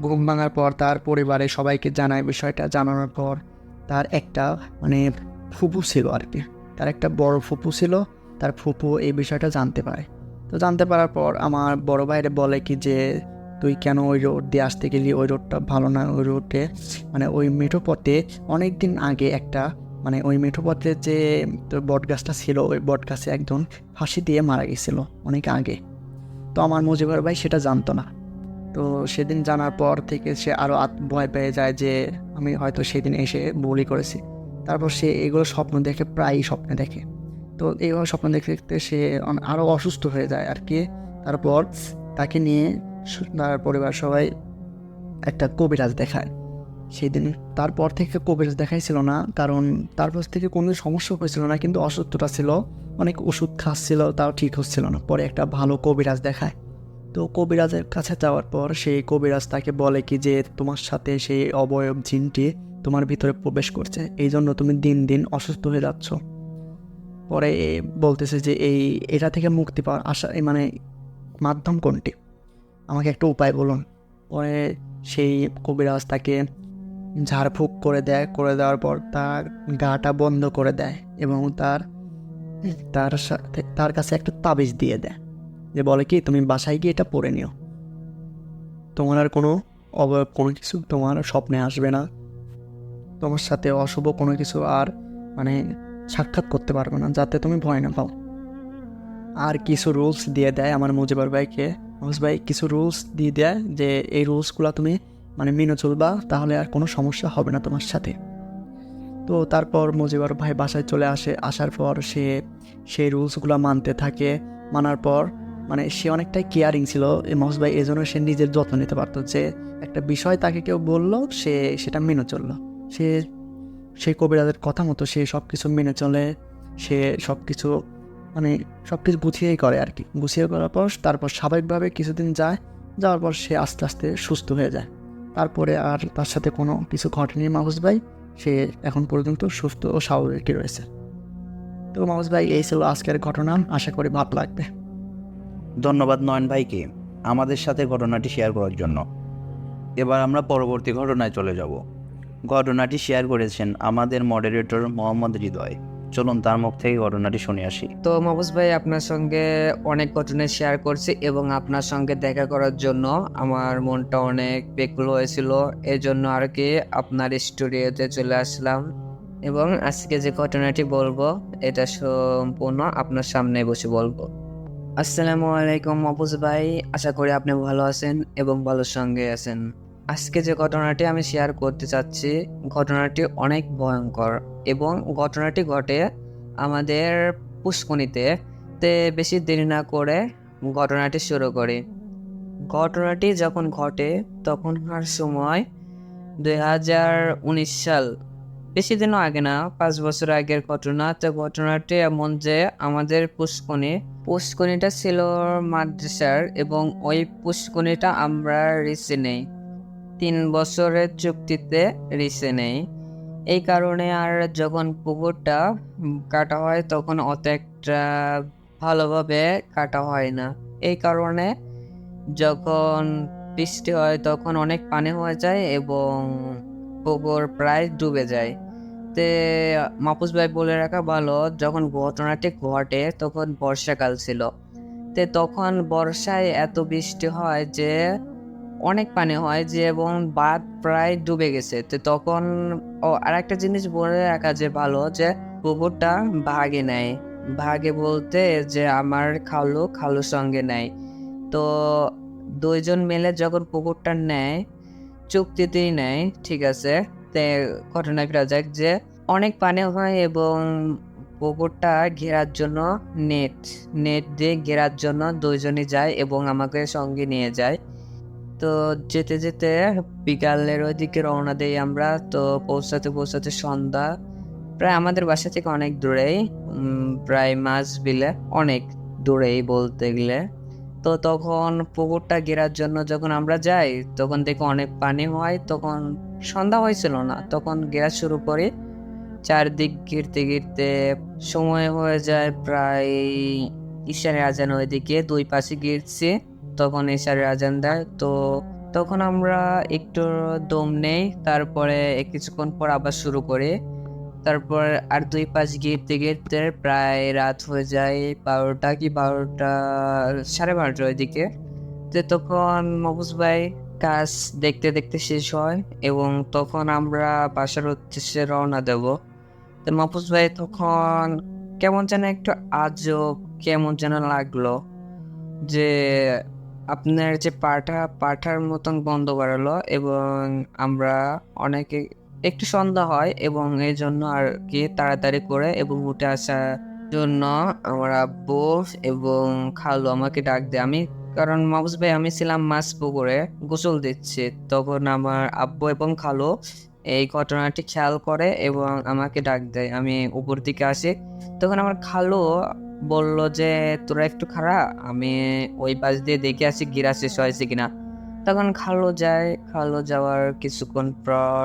ঘুম ভাঙার পর তার পরিবারে সবাইকে জানায় বিষয়টা। জানানোর পর তার একটা মানে ফুপু ছিল আর কি, তার একটা বড় ফুপু ছিল, তার ফুপু এই বিষয়টা জানতে পারে। তো জানতে পারার পর আমার বড় ভাইরে বলে কি যে তুই কেন ওই রোড দিয়ে আসতে গেলি, ওই রোডটা ভালো না, ওই রোডে মানে ওই মেঠো পথে অনেক দিন আগে একটা মানে ওই মেঠো পথে যে বট গাছটা ছিল, ওই বট গাছে একজন ফাঁসি দিয়ে মারা গেছিল অনেক আগে। তো আমার মুজিবুর ভাই সেটা জানতো না। তো সেদিন জানার পর থেকে সে আরও ভয় পেয়ে যায় যে আমি হয়তো সেদিন এসে ভুলই করেছি। তারপর সে এগুলো প্রায়ই স্বপ্নে দেখে। তো এইভাবে স্বপ্ন দেখতে দেখতে সে আরও অসুস্থ হয়ে যায় আর কি। তারপর তাকে নিয়ে তার পরিবার সবাই একটা কবিরাজ দেখায়। সেই দিন তারপর থেকে কবিরাজ দেখাইছিল না, কারণ তারপর থেকে কোনো সমস্যা হয়েছিল না, কিন্তু অসুস্থতা ছিল, অনেক ওষুধ খাচ্ছিল, তাও ঠিক হচ্ছিল না। পরে একটা ভালো কবিরাজ দেখায়। তো কবিরাজের কাছে যাওয়ার পর সেই কবিরাজ তাকে বলে কি যে তোমার সাথে সেই অবয়ব জিনটি তোমার ভিতরে প্রবেশ করছে, এই জন্য তুমি দিন দিন অসুস্থ হয়ে যাচ্ছ। পরে বলতেছে যে এটা থেকে মুক্তি পাওয়ার আশা মানে মাধ্যম কোনটি, আমাকে একটা উপায় বলুন। পরে সেই কবিরাজ তাকে ঝাড়ফুঁক করে দেয়, করে দেওয়ার পর তার গাটা বন্ধ করে দেয় এবং তার কাছে একটা তাবিজ দিয়ে দেয়, যে বলে কি তুমি বাসায় গিয়ে এটা পরে নিও, তোমার আর কোনো অবয়ব কোনো কিছু তোমার স্বপ্নে আসবে না, তোমার সাথে অশুভ কোনো কিছু আর মানে সাক্ষাৎ করতে পারবে না, যাতে তুমি ভয় না পাও। আর কিছু রুলস দিয়ে দেয় আমার মুজিবর ভাইকে। মুজিব ভাই কিছু রুলস দিয়ে দেয় যে এই রুলসগুলো তুমি মানে মেনে চলবা, তাহলে আর কোনো সমস্যা হবে না তোমার সাথে। তো তারপর মুজিবর ভাই বাসায় চলে আসে। আসার পর সে সেই রুলসগুলো মানতে থাকে। মানার পর মানে সে অনেকটাই কেয়ারিং ছিল মাহফুজ ভাই, এই জন্য সে নিজের যত্ন নিতে পারতো। যে একটা বিষয় তাকে কেউ বললো, সে সেটা মেনে চললো। সেই কবিরাজের কথা মতো সে সব কিছু মেনে চলে। সে সব কিছু মানে সব কিছু গুছিয়েই করে আর কি। গুছিয়ে করার পর তারপর স্বাভাবিকভাবে কিছুদিন যাওয়ার পর সে আস্তে আস্তে সুস্থ হয়ে যায়। তারপরে আর তার সাথে কোনো কিছু ঘটেনি মাহফুজ ভাই। সে এখন পর্যন্ত সুস্থ ও স্বাভাবিকই রয়েছে। তো মাহফুজ ভাই, এই ছিল আজকের ঘটনা, আশা করি ভালো লাগবে। ধন্যবাদ নয়ন ভাইকে আমাদের সাথে ঘটনাটি শেয়ার করার জন্য। এবার আমরা পরবর্তী ঘটনায় চলে যাব। ঘটনাটি শেয়ার করেছেন আমাদের মডারেটর মোহাম্মদ হৃদয়। চলুন তার মুখ থেকে ঘটনাটি শুনে আসি। তো মাহফুজ ভাই, আপনার সঙ্গে অনেক ঘটনা শেয়ার করছি এবং আপনার সঙ্গে দেখা করার জন্য আমার মনটা অনেক বেকুল হয়েছিল। এই জন্য আর কি আপনার স্টুডিওতে চলে আসলাম এবং আজকে যে ঘটনাটি বলবো এটা সম্পূর্ণ আপনার সামনে বসে বলবো। আসসালামু আলাইকুম মাহফুজ ভাই, আশা করি আপনি ভালো আছেন এবং ভালো সঙ্গে আছেন। আজকে যে ঘটনাটি আমি শেয়ার করতে চাচ্ছি, ঘটনাটি অনেক ভয়ঙ্কর এবং ঘটনাটি ঘটে আমাদের পুষ্কনিতে। বেশি দেরি না করে ঘটনাটি শুরু করি। ঘটনাটি যখন ঘটে তখনকার সময় 2019 সাল, বেশি দিনও আগে না, 5 বছর আগের ঘটনা। তো ঘটনাটি এমন যে আমাদের পুষ্কনিটা ছিল মাদ্রাসার এবং ওই পুষ্কনিটা আমরা রিসে নেই, 3 বছরের চুক্তিতে রিসে নেই। এই কারণে আর যখন পুকুরটা কাটা হয় তখন অত একটা ভালোভাবে কাটা হয় না। এই কারণে যখন বৃষ্টি হয় তখন অনেক পানি হয়ে যায় এবং পুকুর প্রায় ডুবে যায়। মাহফুজ ভাই বলে রাখা ভালো, যখন ঘটনাটি ঘটে তখন বর্ষাকাল ছিল। তখন বর্ষায় এত বৃষ্টি হয় যে অনেক পানি হয় যে এবং বাঁধ প্রায় ডুবে গেছে। তখন আর একটা জিনিস বলে রাখা যে ভালো, যে পুকুরটা ভাগে নেয়। ভাগে বলতে যে আমার খালুর সঙ্গে নেয়। তো 2 জন মিলে যখন পুকুরটা নেয়, চুক্তিতেই নেয়, ঠিক আছে। ঘটনা ফেরা যাক যে অনেক পানি হয় এবং পুকুরটা ঘেরার জন্য নেট দিয়ে ঘেরার জন্য 2 জনই যায় এবং আমাকে সঙ্গে নিয়ে যায়। তো যেতে যেতে বিকালের ওইদিকে রওনা দেই আমরা। তো পৌঁছাতে সন্ধ্যা, প্রায় আমাদের বাসা থেকে অনেক দূরেই, প্রায় মাঝবিলে অনেক দূরেই বলতে গেলে। তো তখন পুকুরটা ঘেরার জন্য যখন আমরা যাই তখন দেখি অনেক পানি হয়। তখন সন্ধ্যা হয়েছিল না, তখন ঘেরা শুরু করি। চারদিক ঘিরতে ঘিরতে সময় হয়ে যায় প্রায় ইশারে আজান। ওইদিকে 2 পাশে ঘিরছি, তখন ইশারে আজান দেয়। তো তখন আমরা একটু দম নেই, তারপরে কিছুক্ষণ পর আবার শুরু করি। তারপর আর 2 পাশ ঘিরতে ঘিরতে প্রায় রাত হয়ে যায় 12টা কি 12টা, 12:30 ওইদিকে। তখন মাহফুজ ভাই কাজ দেখতে দেখতে শেষ হয় এবং তখন আমরা বাসার উদ্দেশ্যে রওনা দেব। মাহফুজ ভাই তখন কেমন যেন একটু আজব কেমন যেন লাগলো যে আপনার যে পাঠার মতন গন্ধ বেরোলো এবং আমরা অনেকে একটু সন্ধ্যা হয় এবং এই জন্য আর কি তাড়াতাড়ি করে এবং উঠে আসার জন্য আমার আব্বু এবং খালু আমাকে ডাক দেয়। আমি কারণ মাহফুজ ভাই আমি ছিলাম মাছ পুকুরে গোসল দিচ্ছি, তখন আমার আব্বু এবং খালু এই ঘটনাটি খেয়াল করে এবং আমাকে ডাক দেয়। আমি উপর দিকে আসি, তখন আমার খালু বলল যে তোরা একটু খাড়া, আমি ওই পাশ দিয়ে দেখে আসি গিরা শেষ হয়েছে কিনা। তখন খালু যায়, খালু যাওয়ার কিছুক্ষণ পর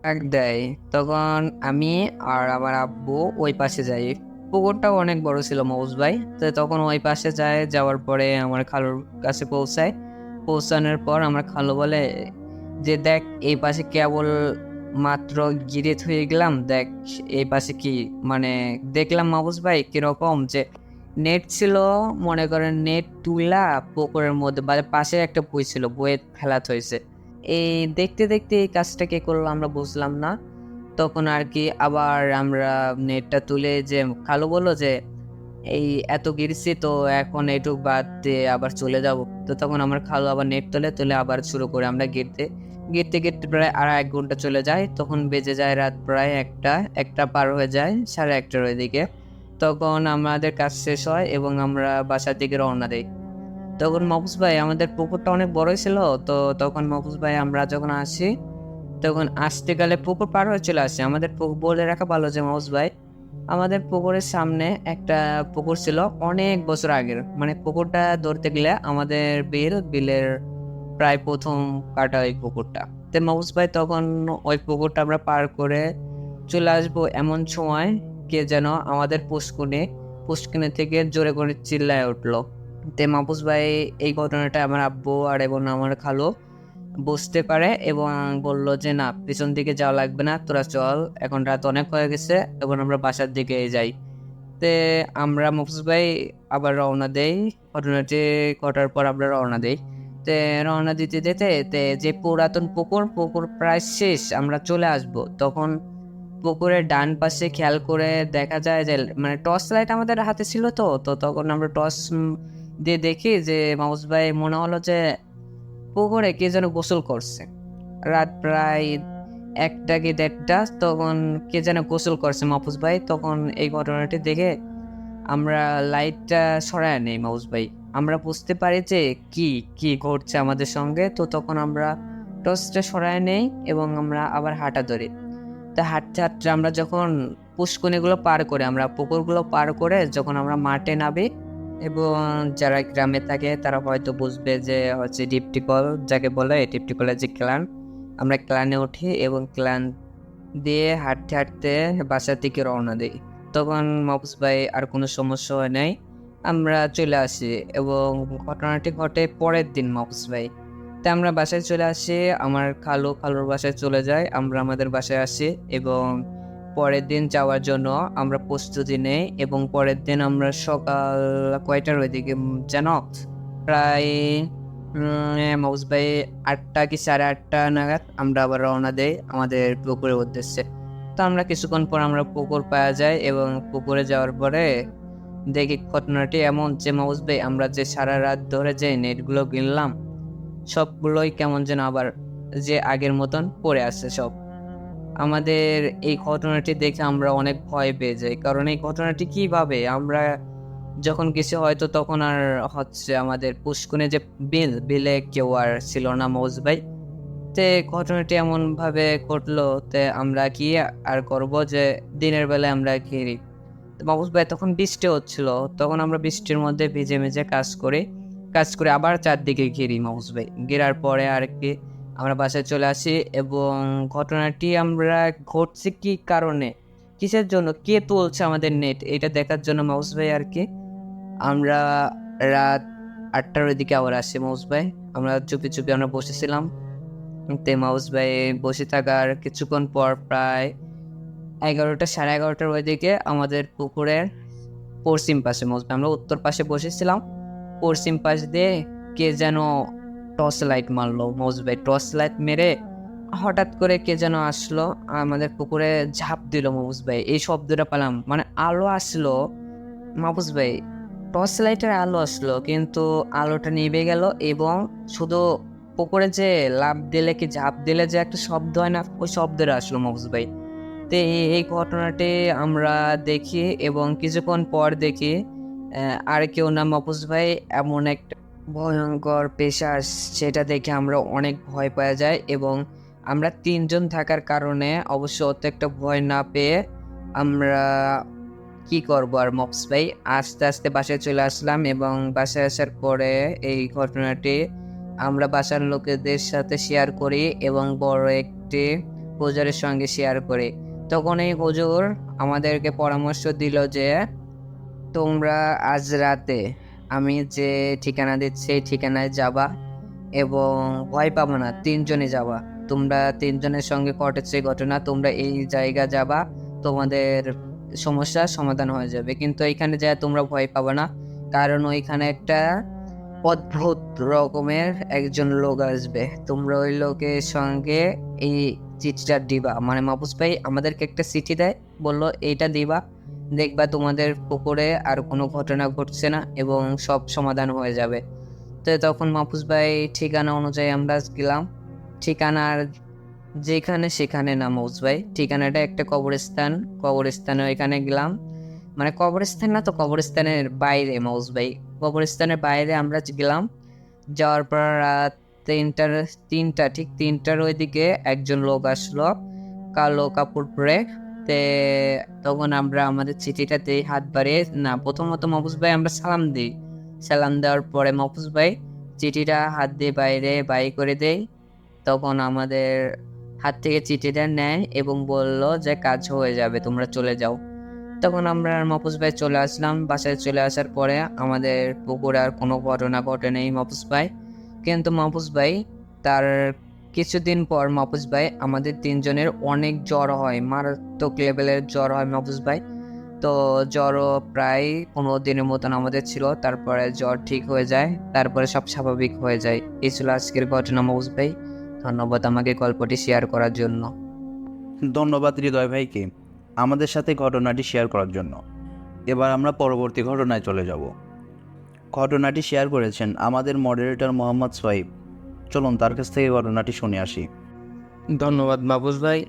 ডাক দেয়, তখন আমি আর আমার আব্বু ওই পাশে যাই। পুকুরটাও অনেক বড় ছিল মাহফুজ ভাই, তো তখন ওই পাশে যায়, যাওয়ার পরে আমার খালুর কাছে পৌঁছায়। পৌঁছানোর পর আমার খালু বলে যে দেখ এই পাশে কেবল মাত্র গিরে হয়ে গেলাম, দেখ এই পাশে কি, মানে দেখলাম মাহফুজ ভাই কিরকম যে নেট ছিল, মনে করেন নেট তুলা পুকুরের মধ্যে পাশে একটা বই ছিল, বইয়ে ফেলাত হয়েছে। এই দেখতে দেখতে এই কাজটা কে করলো আমরা বুঝলাম না। তখন আর কি আবার আমরা নেটটা তুলে, যে খালু বললো যে এই এত গিরছি তো এখন এইটুক বাদ দিয়ে আবার চলে যাব। তো তখন আমার খালু আবার নেট তুলে আবার শুরু করে আমরা গিরতে গিরতে গিরতে প্রায় 1.5 ঘন্টা চলে যায়। তখন বেজে যায় রাত প্রায় একটা পার হয়ে যায় 1:30টার ওইদিকে। তখন আমাদের কাজ শেষ হয় এবং আমরা বাসার দিকে রওনা দিই। তখন মাহফুজ ভাই আমাদের পুকুরটা অনেক বড়ই ছিল, তো তখন মাহফুজ ভাই আমরা যখন আসি তখন আসতে গেলে পুকুর পার হয়ে চলে আসে। আমাদের বলে রাখা ভালো যে মাহফুজ ভাই আমাদের পুকুরের সামনে একটা পুকুর ছিল অনেক বছর আগের, মানে পুকুরটা ধরতে গেলে আমাদের বিলের প্রায় প্রথম কাটা ওই পুকুরটা। তো মাহফুজ ভাই তখন ওই পুকুরটা আমরা পার করে চলে আসবো এমন সময় কে যেন আমাদের পুষ্কুনি থেকে জোরে করে চিল্লায় উঠলো। তে মাহফুজ ভাই এই ঘটনাটা আমার আব্বু আর এবং আমার খালু বুঝতে পারে এবং বলল যে না, পিছন দিকে যাওয়া লাগবে না, তোরা চল, এখন রাত অনেক হয়ে গেছে, এখন আমরা বাসার দিকে যাই। তে আমরা মাহফুজ ভাই আবার রওনা দেই। ঘটনাটি ঘটার পর আমরা রওনা দেই। তে রওনা দিতে দিতে যে পুরাতন পুকুর প্রায় শেষ, আমরা চলে আসব। তখন পুকুরের ডান পাশে খেয়াল করে দেখা যায় যে মানে টর্চ লাইট আমাদের হাতে ছিল, তো তখন আমরা টর্চ দিয়ে দেখি যে মাহফুজ ভাই মনে হলো যে পুকুরে কে যেন গোসল করছে। রাত প্রায় 1টা কি 1:30, তখন কে যেন গোসল করছে মাহফুজ ভাই। তখন এই ঘটনাটি দেখে আমরা লাইটটা সরায় নেই মাহফুজ ভাই, আমরা বুঝতে পারি যে কি ঘটছে আমাদের সঙ্গে। তো তখন আমরা টর্চটা সরায় নেই এবং আমরা আবার হাঁটা ধরি। তা হাঁটতে হাঁটতে আমরা যখন পুষ্কুনিগুলো পার করে, আমরা পুকুরগুলো পার করে যখন আমরা মাঠে নামি, এবং যারা গ্রামে থাকে তারা হয়তো বুঝবে যে হচ্ছে ডিপটিকল যাকে বলে, ডিপটিকলের যে ক্লান, আমরা ক্লানে উঠি এবং ক্লান দিয়ে হাঁটতে হাঁটতে বাসার দিকে রওনা দিই। তখন মাহফুজ ভাই আর কোনো সমস্যা হয় নাই, আমরা চলে আসি এবং ঘটনাটি ঘটে পরের দিন মাহফুজ ভাই। তা আমরা বাসায় চলে আসি, আমার খালুর বাসায় চলে যায়, আমরা আমাদের বাসায় আসি এবং পরের দিন যাওয়ার জন্য আমরা প্রস্তুতি নেই। এবং পরের দিন আমরা সকাল কয়টার ওইদিকে যেন প্রায় মাহফুজ ভাই 8টা কি 8:30 নাগাদ আমরা আবার রওনা দেই আমাদের পুকুরের উদ্দেশ্যে। তো আমরা কিছুক্ষণ পর আমরা পুকুর পাওয়া যায় এবং পুকুরে যাওয়ার পরে দেখি ঘটনাটি এমন যে মাহফুজ ভাই আমরা যে সারা রাত ধরে যে নেটগুলো কিনলাম সবগুলোই কেমন যেন আবার যে আগের মতন পড়ে আছে সব। আমাদের এই ঘটনাটি দেখে আমরা অনেক ভয় পেয়ে যাই, কারণ এই ঘটনাটি কিভাবে আমরা যখন গেছি হয়তো তখন আর হচ্ছে আমাদের পুষ্কুনে যে বিলে কেউ আর ছিল না মাহফুজ ভাই। তে ঘটনাটি এমন ভাবে ঘটলো, তে আমরা কি আর করব যে দিনের বেলায় আমরা ঘিরি। তো মাহফুজ ভাই তখন বৃষ্টি হচ্ছিল, তখন আমরা বৃষ্টির মধ্যে ভিজে কাজ করে আবার চারদিকে ঘিরি মাহফুজ ভাই। ঘেরার পরে আর কি আমরা বাসায় চলে আসি এবং ঘটনাটি আমরা ঘটছে কি কারণে, কিসের জন্য, কে তুলছে আমাদের নেট, এটা দেখার জন্য মাহফুজ ভাই আর কি আমরা রাত 8টার ওইদিকে আবার আসি মাহফুজ ভাই। আমরা চুপি আমরা বসেছিলাম। তে মাহফুজ ভাই বসে থাকার কিছুক্ষণ পর প্রায় 11টা 11:30টার ওইদিকে আমাদের পুকুরের পশ্চিম পাশে মাহফুজ ভাই, আমরা উত্তর পাশে বসেছিলাম, পশ্চিম পাশ দিয়ে কে যেন টর্চ লাইট মারলো মাহফুজ ভাই। টর্চ লাইট মেরে হঠাৎ করে কে যেন আসলো আমাদের পুকুরে ঝাঁপ দিল মাহফুজ ভাই। এই শব্দটা পেলাম, মানে আলো আসলো মাহফুজ ভাই, টর্চ লাইটের আলো আসলো কিন্তু আলোটা নিভে গেল এবং শুধু পুকুরে যে লাফ দিলে কি ঝাঁপ দিলে যে একটা শব্দ হয় না, ওই শব্দটা আসলো মাহফুজ ভাই। তো এই ঘটনাটি আমরা দেখি এবং কিছুক্ষণ পর দেখি আর কেউ না মাহফুজ ভাই এমন একটা ভয়ঙ্কর পেশাস, সেটা দেখে আমরা অনেক ভয় পাওয়া যায় এবং আমরা তিনজন থাকার কারণে অবশ্য অত একটা ভয় না পেয়ে আমরা কি করবো আর মপস ভাই আস্তে আস্তে বাসায় চলে আসলাম এবং বাসায় আসার পরে এই ঘটনাটি আমরা বাসার লোকেদের সাথে শেয়ার করি এবং বড় একটি হুজুরের সঙ্গে শেয়ার করি। তখন এই হুজুর আমাদেরকে পরামর্শ দিল যে তোমরা আজ রাতে আমি যে ঠিকানা দিচ্ছি সেই ঠিকানায় যাবা এবং ভয় পাবো না, তিনজনে যাবা। তোমরা তিনজনের সঙ্গে ঘটেছে ঘটনা, তোমরা এই জায়গা যাবা, তোমাদের সমস্যার সমাধান হয়ে যাবে। কিন্তু এখানে যায় তোমরা ভয় পাবে না, কারণ ওইখানে একটা অদ্ভুত রকমের একজন লোক আসবে। তোমরা ওই লোকের সঙ্গে এই চিঠিটা দিবা, মানে মাহফুজ ভাই আমাদেরকে একটা চিঠি দেয়, বললো এইটা দিবা, দেখবা তোমাদের পুকুরে আর কোনো ঘটনা ঘটছে না এবং সব সমাধান হয়ে যাবে। তো তখন মাহফুজ ভাই ঠিকানা অনুযায়ী আমরা গেলাম। ঠিকানার যেখানে সেখানে না মাহফুজ ভাই, ঠিকানাটা একটা কবরস্থানে ওইখানে গেলাম, মানে কবরস্থান না তো কবরস্থানের বাইরে মাহফুজ ভাই, কবরস্থানের বাইরে আমরা গেলাম। যাওয়ার পর রাত ঠিক তিনটার ওইদিকে একজন লোক আসলো কালো কাপড় পরে। তে তখন আমরা আমাদের চিঠিটা দিই, হাত বাড়িয়ে না, প্রথমত মাহফুজ ভাই আমরা সালাম দিই, সালাম দেওয়ার পরে মাহফুজ ভাই চিঠিটা হাত দিয়ে বাই করে দেই। তখন আমাদের হাত থেকে চিঠিটা নেয় এবং বলল যে কাজ হয়ে যাবে, তোমরা চলে যাও। তখন আমরা আর মাহফুজ ভাই চলে আসলাম। বাসায় চলে আসার পরে আমাদের পুকুরে আর কোনো ঘটনা ঘটে নেই মাহফুজ ভাই। কিন্তু মাহফুজ ভাই তার কিছুদিন পর মাহফুজ ভাই আমাদের তিনজনের অনেক জ্বর হয়, মারাত্মক লেভেলের জ্বর হয় মাহফুজ ভাই। তো জ্বরও প্রায় 15 দিনের মতন আমাদের ছিল, তারপরে জ্বর ঠিক হয়ে যায়, তারপরে সব স্বাভাবিক হয়ে যায়। এই ছিল আজকের ঘটনা মাহফুজ ভাই। ধন্যবাদ আমাকে গল্পটি শেয়ার করার জন্য। ধন্যবাদ হৃদয় ভাইকে আমাদের সাথে ঘটনাটি শেয়ার করার জন্য। এবার আমরা পরবর্তী ঘটনায় চলে যাব। ঘটনাটি শেয়ার করেছেন আমাদের মডারেটর মোহাম্মদ সোহাইব। চলুন তার কাছ থেকে ঘটনাটি শুনে আসি। ধন্যবাদ মাহফুজ ভাই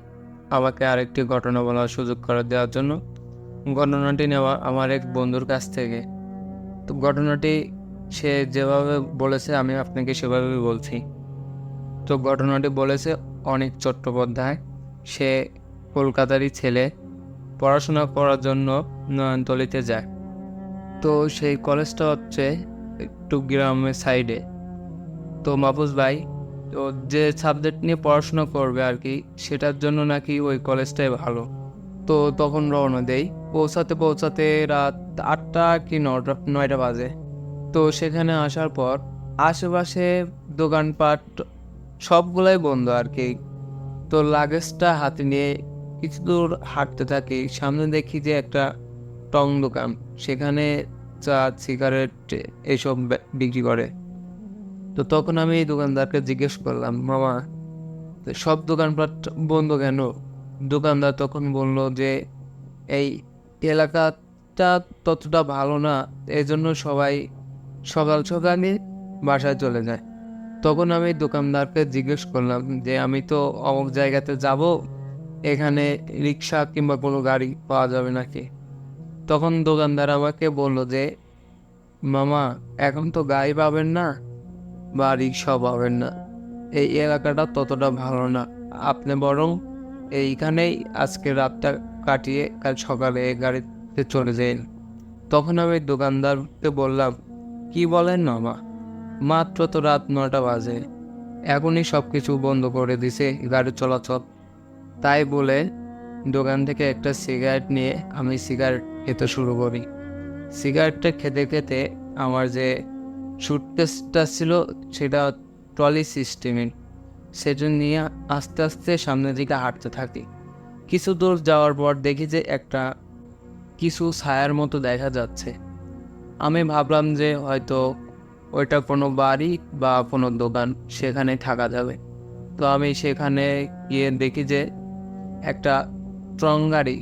আমাকে আরেকটি ঘটনা বলার সুযোগ করে দেওয়ার জন্য। ঘটনাটি নেওয়া আমার এক বন্ধুর কাছ থেকে। তো ঘটনাটি সে যেভাবে বলেছে আমি আপনাকে সেভাবেই বলছি। তো ঘটনাটি বলেছে অনিক চট্টোপাধ্যায়। সে কলকাতারই ছেলে, পড়াশোনা করার জন্য নয়নতলিতে যায়। তো সেই কলেজটা হচ্ছে একটু গ্রামের সাইডে। তো মাহফুজ ভাই তো যে সাবজেক্ট নিয়ে পড়াশোনা করবে আর কি, সেটার জন্য নাকি ওই কলেজটাই ভালো। তো তখন রওনা দেই, পৌঁছাতে রাত 8টা কি 9টা বাজে। তো সেখানে আসার পর আশেপাশে দোকানপাট সবগুলাই বন্ধ আর কি। তো লাগেজটা হাতে নিয়ে কিছু দূর হাঁটতে থাকি, সামনে দেখি যে একটা টং দোকান, সেখানে চা সিগারেট এইসব বিক্রি করে। তো তখন আমি এই দোকানদারকে জিজ্ঞেস করলাম, মামা সব দোকানপাট বন্ধ কেন? দোকানদার তখন বলল যে এই এলাকাটা ততটা ভালো না, এই জন্য সবাই সকাল সকালে বাসায় চলে যায়। তখন আমি দোকানদারকে জিজ্ঞেস করলাম যে আমি তো অমুক জায়গাতে যাব, এখানে রিক্সা কিংবা কোনো গাড়ি পাওয়া যাবে নাকি? তখন দোকানদার আমাকে বলল যে মামা এখন তো গাড়ি পাবেন না বা রিক্সাও পাবেন না, এই এলাকাটা ততটা ভালো না, আপনি বরং এইখানেই আজকে রাতটা কাটিয়ে কাল সকালে এই গাড়িতে চলে যান। তখন আমি দোকানদারকে বললাম, কি বলেন মামা, মাত্র তো রাত 9টা বাজে, এখনই সব কিছু বন্ধ করে দিছে গাড়ি চলাচল। তাই বলে দোকান থেকে একটা সিগারেট নিয়ে আমি সিগারেট খেতে শুরু করি। সিগারেটটা খেতে খেতে আমার যে সুটকেসটা ছিল সেটা ট্রলি সিস্টেমের, সেটা নিয়ে আস্তে আস্তে সামনের দিকে হাঁটতে থাকি। কিছু দূর যাওয়ার পর দেখি যে একটা কিছু ছায়ার মতো দেখা যাচ্ছে। আমি ভাবলাম যে হয়তো ওইটা কোনো বাড়ি বা কোনো দোকান, সেখানে থাকা যাবে। তো আমি সেখানে গিয়ে দেখি যে একটা ট্রং গাড়ি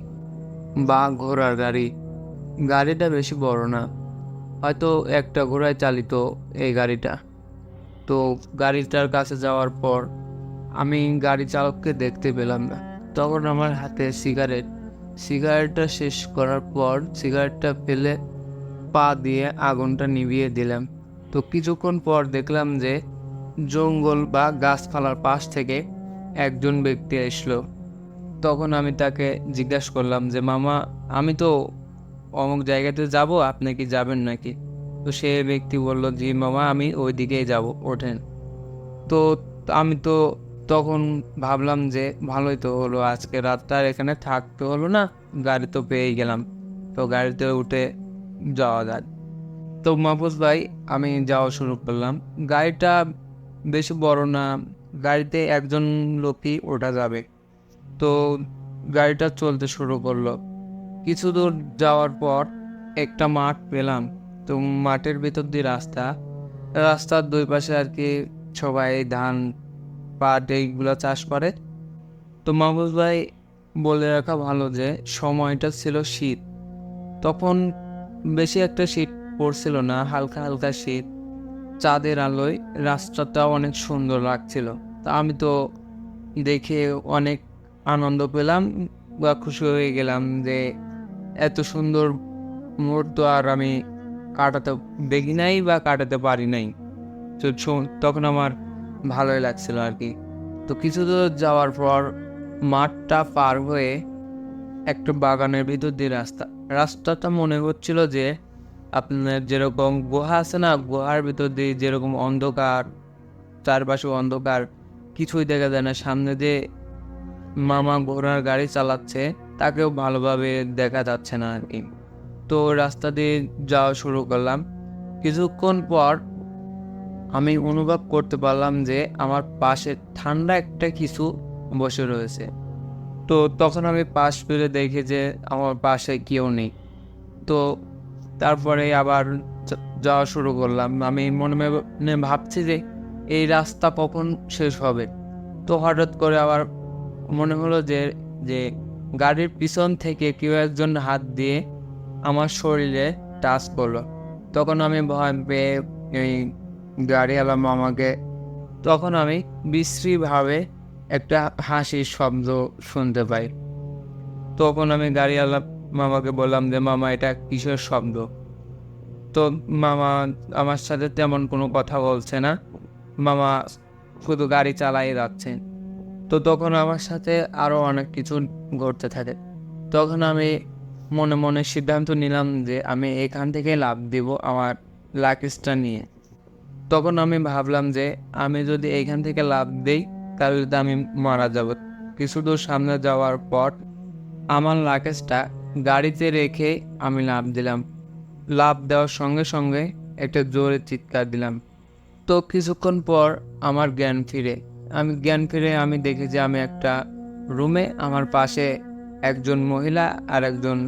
বা ঘোড়ার গাড়ি, গাড়িটা বেশি বড় না, হয়তো একটা ঘোড়ায় চালিত এই গাড়িটা। তো গাড়িটার কাছে যাওয়ার পর আমি গাড়ি চালককে দেখতে পেলাম না। তখন আমার হাতে সিগারেটটা শেষ করার পর সিগারেটটা ফেলে পা দিয়ে আগুনটা নিভিয়ে দিলাম। তো তো কিছুক্ষণ পর দেখলাম যে জঙ্গল বা গাছপালার পাশ থেকে একজন ব্যক্তি আসলো। তখন আমি তাকে জিজ্ঞাসা করলাম যে মামা, আমি তো অমুক জায়গাতে যাব, আপনি কি যাবেন নাকি? তো সে ব্যক্তি বলল, জি মামা, আমি ওই দিকেই যাব, ওঠেন। তো আমি তো তখন ভাবলাম যে ভালোই তো হলো, আজকে রাতটা আর এখানে থাকতে হলো না, গাড়ি তো পেয়ে গেলাম, তো গাড়িতে উঠে যাওয়া যায়। তো মাহফুজ ভাই, আমি যাওয়া শুরু করলাম। গাড়িটা বেশি বড় না, গাড়িতে একজন লোকই ওঠা যাবে। তো গাড়িটা চলতে শুরু করলো। কিছু দূর যাওয়ার পর একটা মাঠ পেলাম। তো মাঠের ভিতর দিয়ে রাস্তার দুই পাশে আর কি সবাই ধান, পাট এইগুলো চাষ করে। তো মাহফুজ ভাই, বলে রাখা ভালো যে সময়টা ছিল শীত। তখন বেশি একটা শীত পড়ছিল না, হালকা হালকা শীত। চাঁদের আলোয় রাস্তাটা অনেক সুন্দর লাগছিল। তা আমি তো দেখে অনেক আনন্দ পেলাম বা খুশি হয়ে গেলাম যে এত সুন্দর মুহূর্ত আর আমি কাটাতে দেখি নাই বা কাটাতে পারি নাই। তো তখন আমার ভালোই লাগছিল আর কি। তো কিছু দূর যাওয়ার পর মাঠটা পার হয়ে একটা বাগানের ভিতর দিয়ে রাস্তাটা মনে হচ্ছিল যে আপনার যেরকম গুহা আছে না, গুহার ভিতর দিয়ে যেরকম অন্ধকার, চারপাশে অন্ধকার, কিছুই দেখা যায় না। সামনে যে মামা ঘোড়ার গাড়ি চালাচ্ছে তাকেও ভালোভাবে দেখা যাচ্ছে না আর কি। তো রাস্তা দিয়ে যাওয়া শুরু করলাম। কিছুক্ষণ পর আমি অনুভব করতে পারলাম যে আমার পাশে ঠান্ডা একটা কিছু বসে রয়েছে। তো তখন আমি পাশ ফিরে দেখি যে আমার পাশে কেউ নেই। তো তারপরে আবার যাওয়া শুরু করলাম। আমি মনে মনে ভাবছি যে এই রাস্তা কখন শেষ হবে। তো হঠাৎ করে আবার মনে হলো যে যে গাড়ির পিছন থেকে কেউ একজন হাত দিয়ে আমার শরীরে টাচ করলো। তখন আমি ভয় পেয়ে এই গাড়িওয়ালা মামাকে, তখন আমি বিশ্রীভাবে একটা হাসির শব্দ শুনতে পাই। তখন আমি গাড়িওয়ালা মামাকে বললাম যে মামা, এটা কিসের শব্দ? তো মামা আমার সাথে তেমন কোনো কথা বলছে না, মামা শুধু গাড়ি চালাই যাচ্ছে। তো তখন আমার সাথে আরও অনেক কিছু ঘটতে থাকে। তখন আমি মনে মনে সিদ্ধান্ত নিলাম যে আমি এখান থেকে লাফ দিব আমার লাগেজটা নিয়ে। তখন আমি ভাবলাম যে আমি যদি এইখান থেকে লাফ দিই তাহলে তো আমি মারা যাব। কিছু দূর সামনে যাওয়ার পর আমার লাগেজটা গাড়িতে রেখে আমি লাফ দিলাম। লাফ দেওয়ার সঙ্গে সঙ্গে একটা জোরে চিৎকার দিলাম। তো কিছুক্ষণ পর আমার জ্ঞান ফিরে আমি দেখি যে আমি একটা রুমে, আমার পাশে একজন মহিলা আর একজন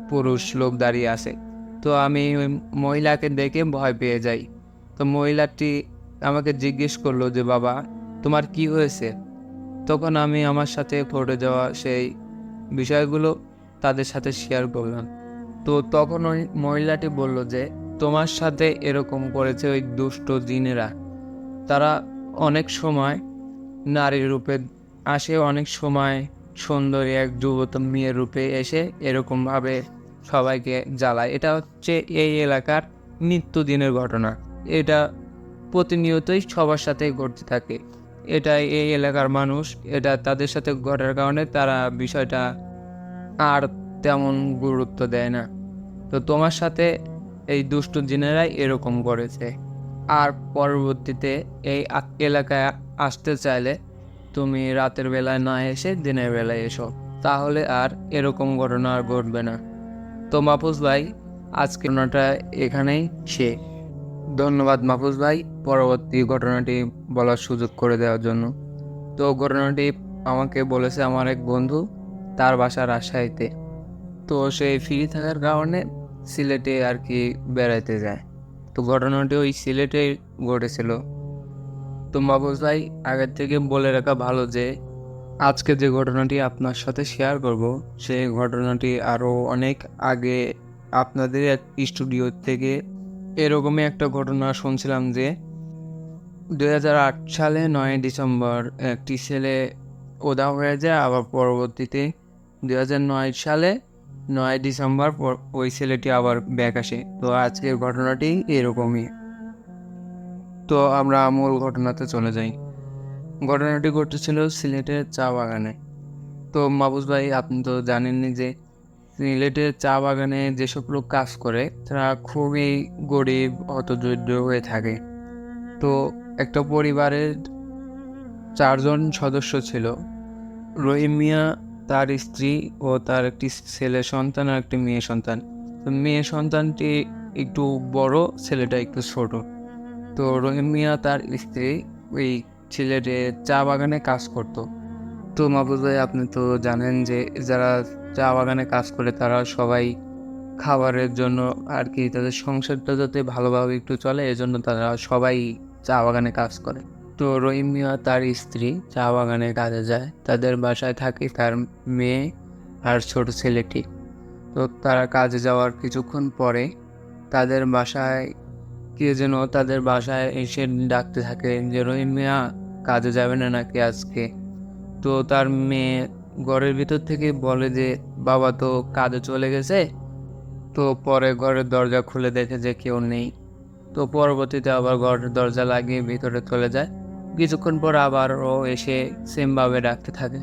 পুরুষ লোক দাঁড়িয়ে আছে। তো আমি ওই মহিলাকে দেখে ভয় পেয়ে যাই। তো মহিলাটি আমাকে জিজ্ঞেস করলো যে বাবা, তোমার কি হয়েছে? তখন আমি আমার সাথে ঘটে যাওয়া সেই বিষয়গুলো তাদের সাথে শেয়ার করলাম। তো তখন ওই মহিলাটি বলল যে তোমার সাথে এরকম করেছে ওই দুষ্ট জিনেরা। তারা অনেক সময় নারীর রূপে আসে, অনেক সময় সুন্দরী এক যুবতী মেয়ের রূপে এসে এরকমভাবে সবাইকে জ্বালায়। এটা হচ্ছে এই এলাকার নিত্যদিনের ঘটনা। এটা প্রতিনিয়তই সবার সাথেই ঘটতে থাকে। এটা এই এলাকার মানুষ, এটা তাদের সাথে ঘটার কারণে তারা বিষয়টা আর তেমন গুরুত্ব দেয় না। তো তোমার সাথে এই দুষ্ট জিনেরাই এরকম করেছে। আর পরবর্তীতে এই এলাকায় আসতে চাইলে তুমি রাতের বেলায় না এসে দিনের বেলায় এসো, তাহলে আর এরকম ঘটনা আর ঘটবে না। তো মাহফুজ ভাই, আজকে ঘটনাটা এখানেই শেষ। ধন্যবাদ মাহফুজ ভাই পরবর্তী ঘটনাটি বলার সুযোগ করে দেওয়ার জন্য। তো ঘটনাটি আমাকে বলেছে আমার এক বন্ধু, তার বাসা রাজশাহীতে। তো সে ফ্রি থাকার কারণে সিলেটে আর কি বেড়াইতে যায়। তো ঘটনাটি ওই সিলেটে ঘটেছিল। তো মাহফুজ ভাই, আগের থেকে বলে রাখা ভালো যে আজকে যে ঘটনাটি আপনার সাথে শেয়ার করব, সেই ঘটনাটি আরও অনেক আগে আপনাদের এক স্টুডিও থেকে এরকমই একটা ঘটনা শুনছিলাম যে 2008 সালে 9 ডিসেম্বর একটি ছেলে উধাও হয়ে যায়। আবার পরবর্তীতে 2009 সালে 9 ডিসেম্বর ওই ছেলেটি আবার ব্যাক আসে। তো আজকের ঘটনাটি এরকমই। তো আমরা মূল ঘটনাতে চলে যাই। ঘটনাটি ঘটেছিল সিলেটের চা বাগানে। তো মাহফুজ ভাই, আপনি তো জানেনই যে সিলেটের চা বাগানে যেসব লোক কাজ করে তারা খুবই গরিব, হতদরিদ্র হয়ে থাকে। তো একটা পরিবারের 4 জন সদস্য ছিল। রহিম মিয়া, তার স্ত্রী ও তার একটি ছেলে সন্তান আর একটি মেয়ে সন্তান। তো মেয়ে সন্তানটি একটু বড়, ছেলেটা একটু ছোট। তো রহিম মিয়া তার স্ত্রী ওই সিলেটের চা বাগানে কাজ করতো। তো মাহফুজ ভাই, আপনি তো জানেন যে যারা চা বাগানে কাজ করে তারা সবাই খাবারের জন্য আর কি, তাদের সংসারটা যাতে ভালোভাবে একটু চলে এজন্য তারা সবাই চা বাগানে কাজ করে। তো রহিম মিয়া তার স্ত্রী চা বাগানে কাজে যায়, তাদের বাসায় থাকে তার মেয়ে আর ছোট ছেলেটি। তো তারা কাজে যাওয়ার কিছুক্ষণ পরে তাদের বাসায় কে যেন তাদের বাসায় এসে ডাকতে থাকে যে রহিম মিয়া কাজে যাবে না নাকি আজকে। তো তার মেয়ে ঘরের ভিতর থেকে বলে যে বাবা তো কাজে চলে গেছে। তো পরে ঘরের দরজা খুলে দেখে যে কেউ নেই। তো পরবর্তীতে আবার ঘরের দরজা লাগিয়ে ভিতরে চলে যায়। কিছুক্ষণ পর আবার ও এসে সেমভাবে ডাকতে থাকে।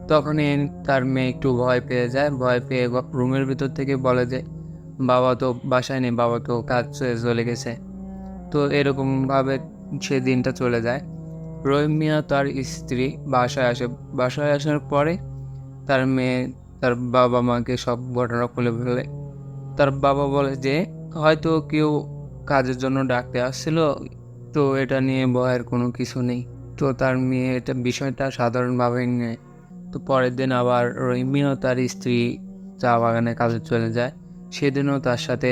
তখনই তার মেয়ে একটু ভয় পেয়ে যায়। ভয় পেয়ে রুমের ভিতর থেকে বলে যে বাবা তো বাসায় নেই, বাবা তো কাজ চলে গেছে। তো এরকমভাবে সে দিনটা চলে যায়। রহিম মিয়া তার স্ত্রী বাসায় আসে। বাসায় আসার পরে তার মেয়ে তার বাবা মাকে সব ঘটনা খুলে বলে। তার বাবা বলে যে হয়তো কেউ কাজের জন্য ডাকতে আসছিল, তো এটা নিয়ে ভয়ের কোনো কিছু নেই। তো তার মেয়ে এটা বিষয়টা সাধারণভাবে নেয়। তো পরের দিন আবার রহিম মিয়া তার স্ত্রী চা বাগানে কাজে চলে যায়। সেদিনও তার সাথে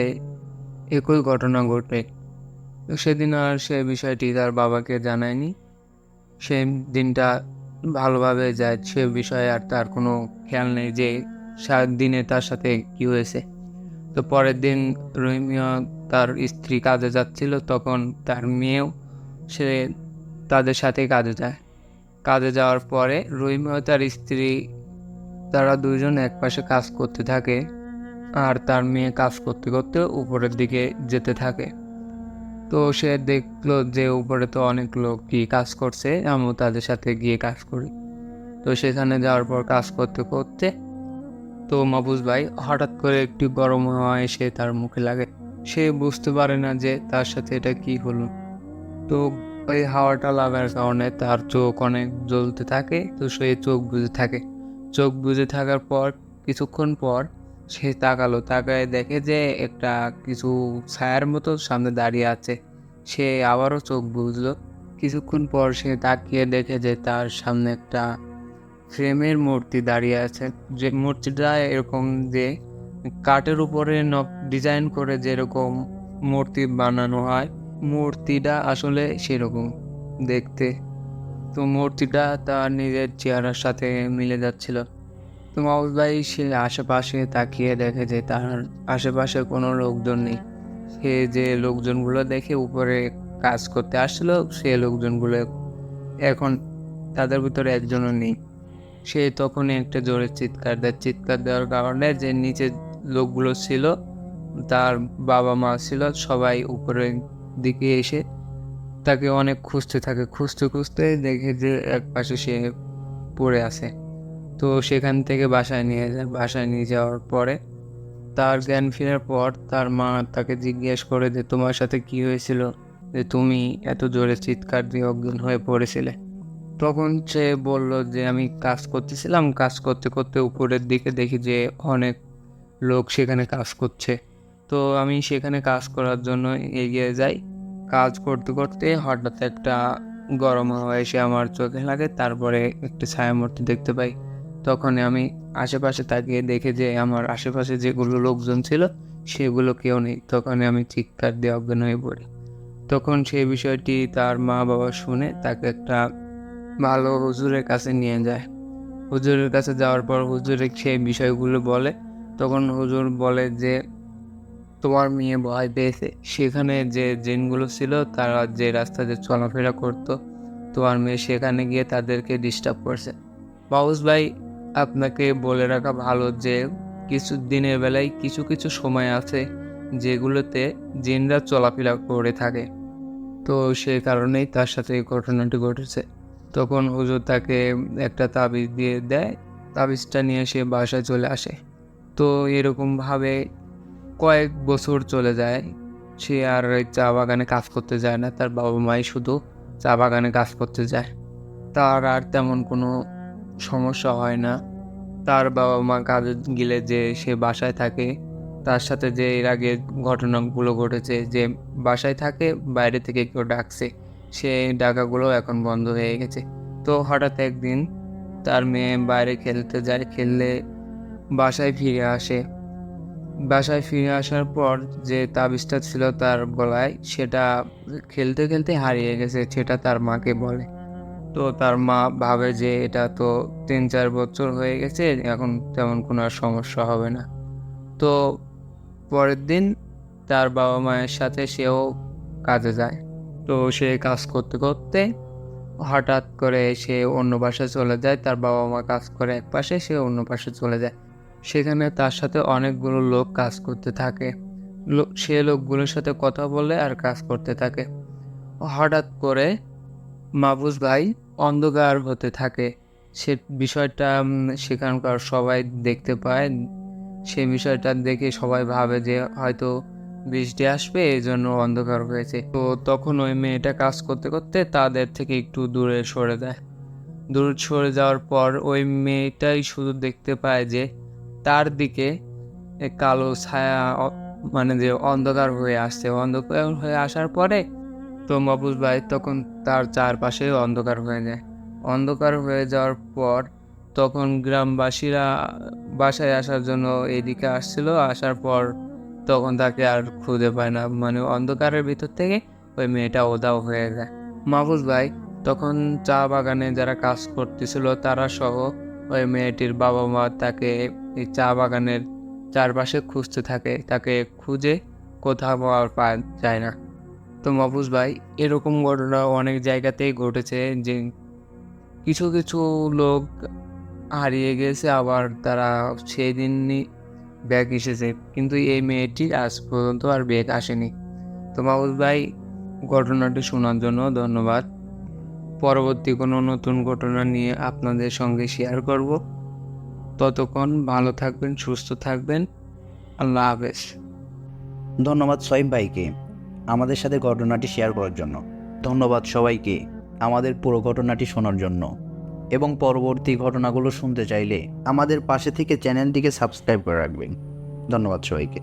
একই ঘটনা ঘটে। তো সেদিন আর সে বিষয়টি তার বাবাকে জানায়নি। সে দিনটা ভালোভাবে যায়, সে বিষয়ে আর তার কোনো খেয়াল নেই যে দিনে তার সাথে কি হয়েছে। তো পরের দিন রহিম মিয়া তার স্ত্রী কাজে যাচ্ছিল, তখন তার মেয়েও সে তাদের সাথে কাজে যায়। কাজে যাওয়ার পরে রহিম মিয়া তার স্ত্রী তারা দুইজন একপাশে কাজ করতে থাকে আর তার মেয়ে কাজ করতে করতে উপরের দিকে যেতে থাকে। তো সে দেখলো যে উপরে তো অনেক লোক কি কাজ করছে, আমিও তাদের সাথে গিয়ে কাজ করি। তো সেখানে যাওয়ার পর কাজ করতে করতে তো মাহফুজ ভাই হঠাৎ করে একটু গরম হাওয়া এসে তার মুখে লাগে। সে বুঝতে পারে না যে তার সাথে এটা কি হলো। তো ওই হাওয়াটা লাগার কারণে তার চোখ অনেক জ্বলতে থাকে। তো সে চোখ বুজে থাকে। চোখ বুজে থাকার পর কিছুক্ষণ পর সে তাকায় দেখে যে একটা কিছু ছায়ার মতো সামনে দাঁড়িয়ে আছে। সে আবারও চোখ বুজলো। কিছুক্ষণ পর সে তাকিয়ে দেখে যে তার সামনে একটা ফ্রেমের মূর্তি দাঁড়িয়ে আছে। যে মূর্তিটা এরকম যে কাঠের উপরে ডিজাইন করে যেরকম মূর্তি বানানো হয়, মূর্তিটা আসলে সেরকম দেখতে। তো মূর্তিটা তার নিজের চেহারার সাথে মিলে যাচ্ছিল। তো মাহফুজ ভাই সে আশেপাশে তাকিয়ে দেখে যে তার আশেপাশে কোনো লোকজন নেই। সে যে লোকজনগুলো দেখে উপরে কাজ করতে আসছিল, সে লোকজনগুলো এখন তাদের ভিতরে একজনও নেই। সে তখনই একটা জোরে চিৎকার দেওয়ার কারণে যে নিচে লোকগুলো ছিল, তার বাবা মা ছিল, সবাই উপরের দিকে এসে তাকে অনেক খুঁজতে দেখে যে এক পাশে সে পড়ে আছে। তো সেখান থেকে বাসায় নিয়ে যাওয়ার পরে তার জ্ঞান ফেরার পর তার মা তাকে জিজ্ঞেস করে যে তোমার সাথে কি হয়েছিল, যে তুমি এত জোরে চিৎকার দিয়ে অজ্ঞান হয়ে পড়েছিলে। তখন সে বলল যে আমি কাজ করতেছিলাম, কাজ করতে করতে উপরের দিকে দেখি যে অনেক লোক সেখানে কাজ করছে। তো আমি সেখানে কাজ করার জন্য এগিয়ে যাই। কাজ করতে করতে হঠাৎ একটা গরম হাওয়া এসে আমার চোখে লাগে। তারপরে একটা ছায়ামূর্তি দেখতে পাই। তখন আমি আশেপাশে তাকিয়ে দেখে যে আমার আশেপাশে যেগুলো লোকজন ছিল সেগুলো কেউ নেই। তখন আমি চিৎকার দিয়ে অজ্ঞান হয়ে পড়ি। তখন সেই বিষয়টি তার মা বাবা শুনে তাকে একটা ভালো হুজুরের কাছে নিয়ে যায়। হুজুরের কাছে যাওয়ার পর হুজুরে সেই বিষয়গুলো বলে। তখন হুজুর বলে যে তোমার মেয়ে ভয় পেয়েছে। সেখানে যে জিনগুলো ছিল তারা যে রাস্তাতে চলাফেরা করতো, তোমার মেয়ে সেখানে গিয়ে তাদেরকে ডিস্টার্ব করছে। মাহফুজ ভাই, আপনাকে বলে রাখা ভালো যে কিছু দিনের বেলায় কিছু কিছু সময় আছে যেগুলোতে জিনরা চলাফেরা করে থাকে। তো সেই কারণেই তার সাথে এই ঘটনাটি ঘটেছে। তখন হুজুর তাকে একটা তাবিজ দিয়ে দেয়, তাবিজটা নিয়ে সে বাসায় চলে আসে। তো এরকমভাবে কয়েক বছর চলে যায়, সে আর ওই চা বাগানে কাজ করতে যায় না, তার বাবা মাই শুধু চা বাগানে কাজ করতে যায়। তার আর তেমন কোনো সমস্যা হয় না। তার বাবা মা কাজে গেলে যে সে বাসায় থাকে, তার সাথে যে এর আগে ঘটনাগুলো ঘটেছে যে বাসায় থাকে, বাইরে থেকে কেউ ডাকছে, সেই ডাকাগুলো এখন বন্ধ হয়ে গেছে। তো হঠাৎ একদিন তার মেয়ে বাইরে খেলতে যায়, খেললে বাসায় ফিরে আসে। বাসায় ফিরে আসার পর যে তাবিজটা ছিল তার গলায়, সেটা খেলতে খেলতে হারিয়ে গেছে, সেটা তার মাকে বলে। তো তার মা ভাবে যে এটা তো 3-4 বছর হয়ে গেছে, এখন তেমন কোনো আর সমস্যা হবে না। তো পরের দিন তার বাবা মায়ের সাথে সেও কাজে যায়। তো সে কাজ করতে করতে হঠাৎ করে সে অন্য বাসায় চলে যায়। তার বাবা মা কাজ করে এক পাশে, সে অন্য পাশে চলে যায়। সেখানে তার সাথে অনেকগুলো লোক কাজ করতে থাকে। সে লোকগুলোর সাথে কথা বলে আর কাজ করতে থাকে। হঠাৎ করে মাহফুজ ভাই অন্ধকার হতে থাকে। সে বিষয়টা সেখানকার সবাই দেখতে পায়। সে বিষয়টা দেখে সবাই ভাবে যে হয়তো বৃষ্টি আসবে, এই জন্য অন্ধকার হয়েছে। তো তখন ওই মেয়েটা কাজ করতে করতে তাদের থেকে একটু দূরে সরে যায়। দূরে সরে যাওয়ার পর ওই মেয়েটাই শুধু দেখতে পায় যে তার দিকে কালো ছায়া, মানে যে অন্ধকার হয়ে আসছে। অন্ধকার হয়ে আসার পরে তো মাহফুজ ভাই তখন তার চারপাশে অন্ধকার হয়ে যায়। অন্ধকার হয়ে যাওয়ার পর তখন গ্রামবাসীরা বাসায় আসার জন্য এদিকে আসছিল। আসার পর তখন তাকে আর খুঁজে পায় না, মানে অন্ধকারের ভিতর থেকে ওই মেয়েটা উধাও হয়ে যায়। মাহফুজ ভাই তখন চা বাগানে যারা কাজ করতেছিল তারা সহ ওই মেয়েটির বাবা মা তাকে এই চা বাগানের চারপাশে খুঁজতে থাকে। তাকে খুঁজে কোথাও আর পাওয়া যায় না। তো মাহফুজ ভাই, এরকম ঘটনা অনেক জায়গাতেই ঘটেছে যে কিছু কিছু লোক হারিয়ে গেছে, আবার তারা সেই দিনই ব্যাগ এসেছে, কিন্তু এই মেয়েটি আজ পর্যন্ত আর ব্যাগ আসেনি। তো মাহফুজ ভাই, ঘটনাটি শোনার জন্য ধন্যবাদ। পরবর্তী কোনো নতুন ঘটনা নিয়ে আপনাদের সঙ্গে শেয়ার করব। ততক্ষণ ভালো থাকবেন, সুস্থ থাকবেন। আল্লাহ হাফেজ। ধন্যবাদ সোহেব ভাইকে আমাদের সাথে ঘটনাটি শেয়ার করার জন্য। ধন্যবাদ সবাইকে আমাদের পুরো ঘটনাটি শোনার জন্য। এবং পরবর্তী ঘটনাগুলো শুনতে চাইলে আমাদের পাশে থেকে চ্যানেলটিকে সাবস্ক্রাইব করে রাখবেন। ধন্যবাদ সবাইকে।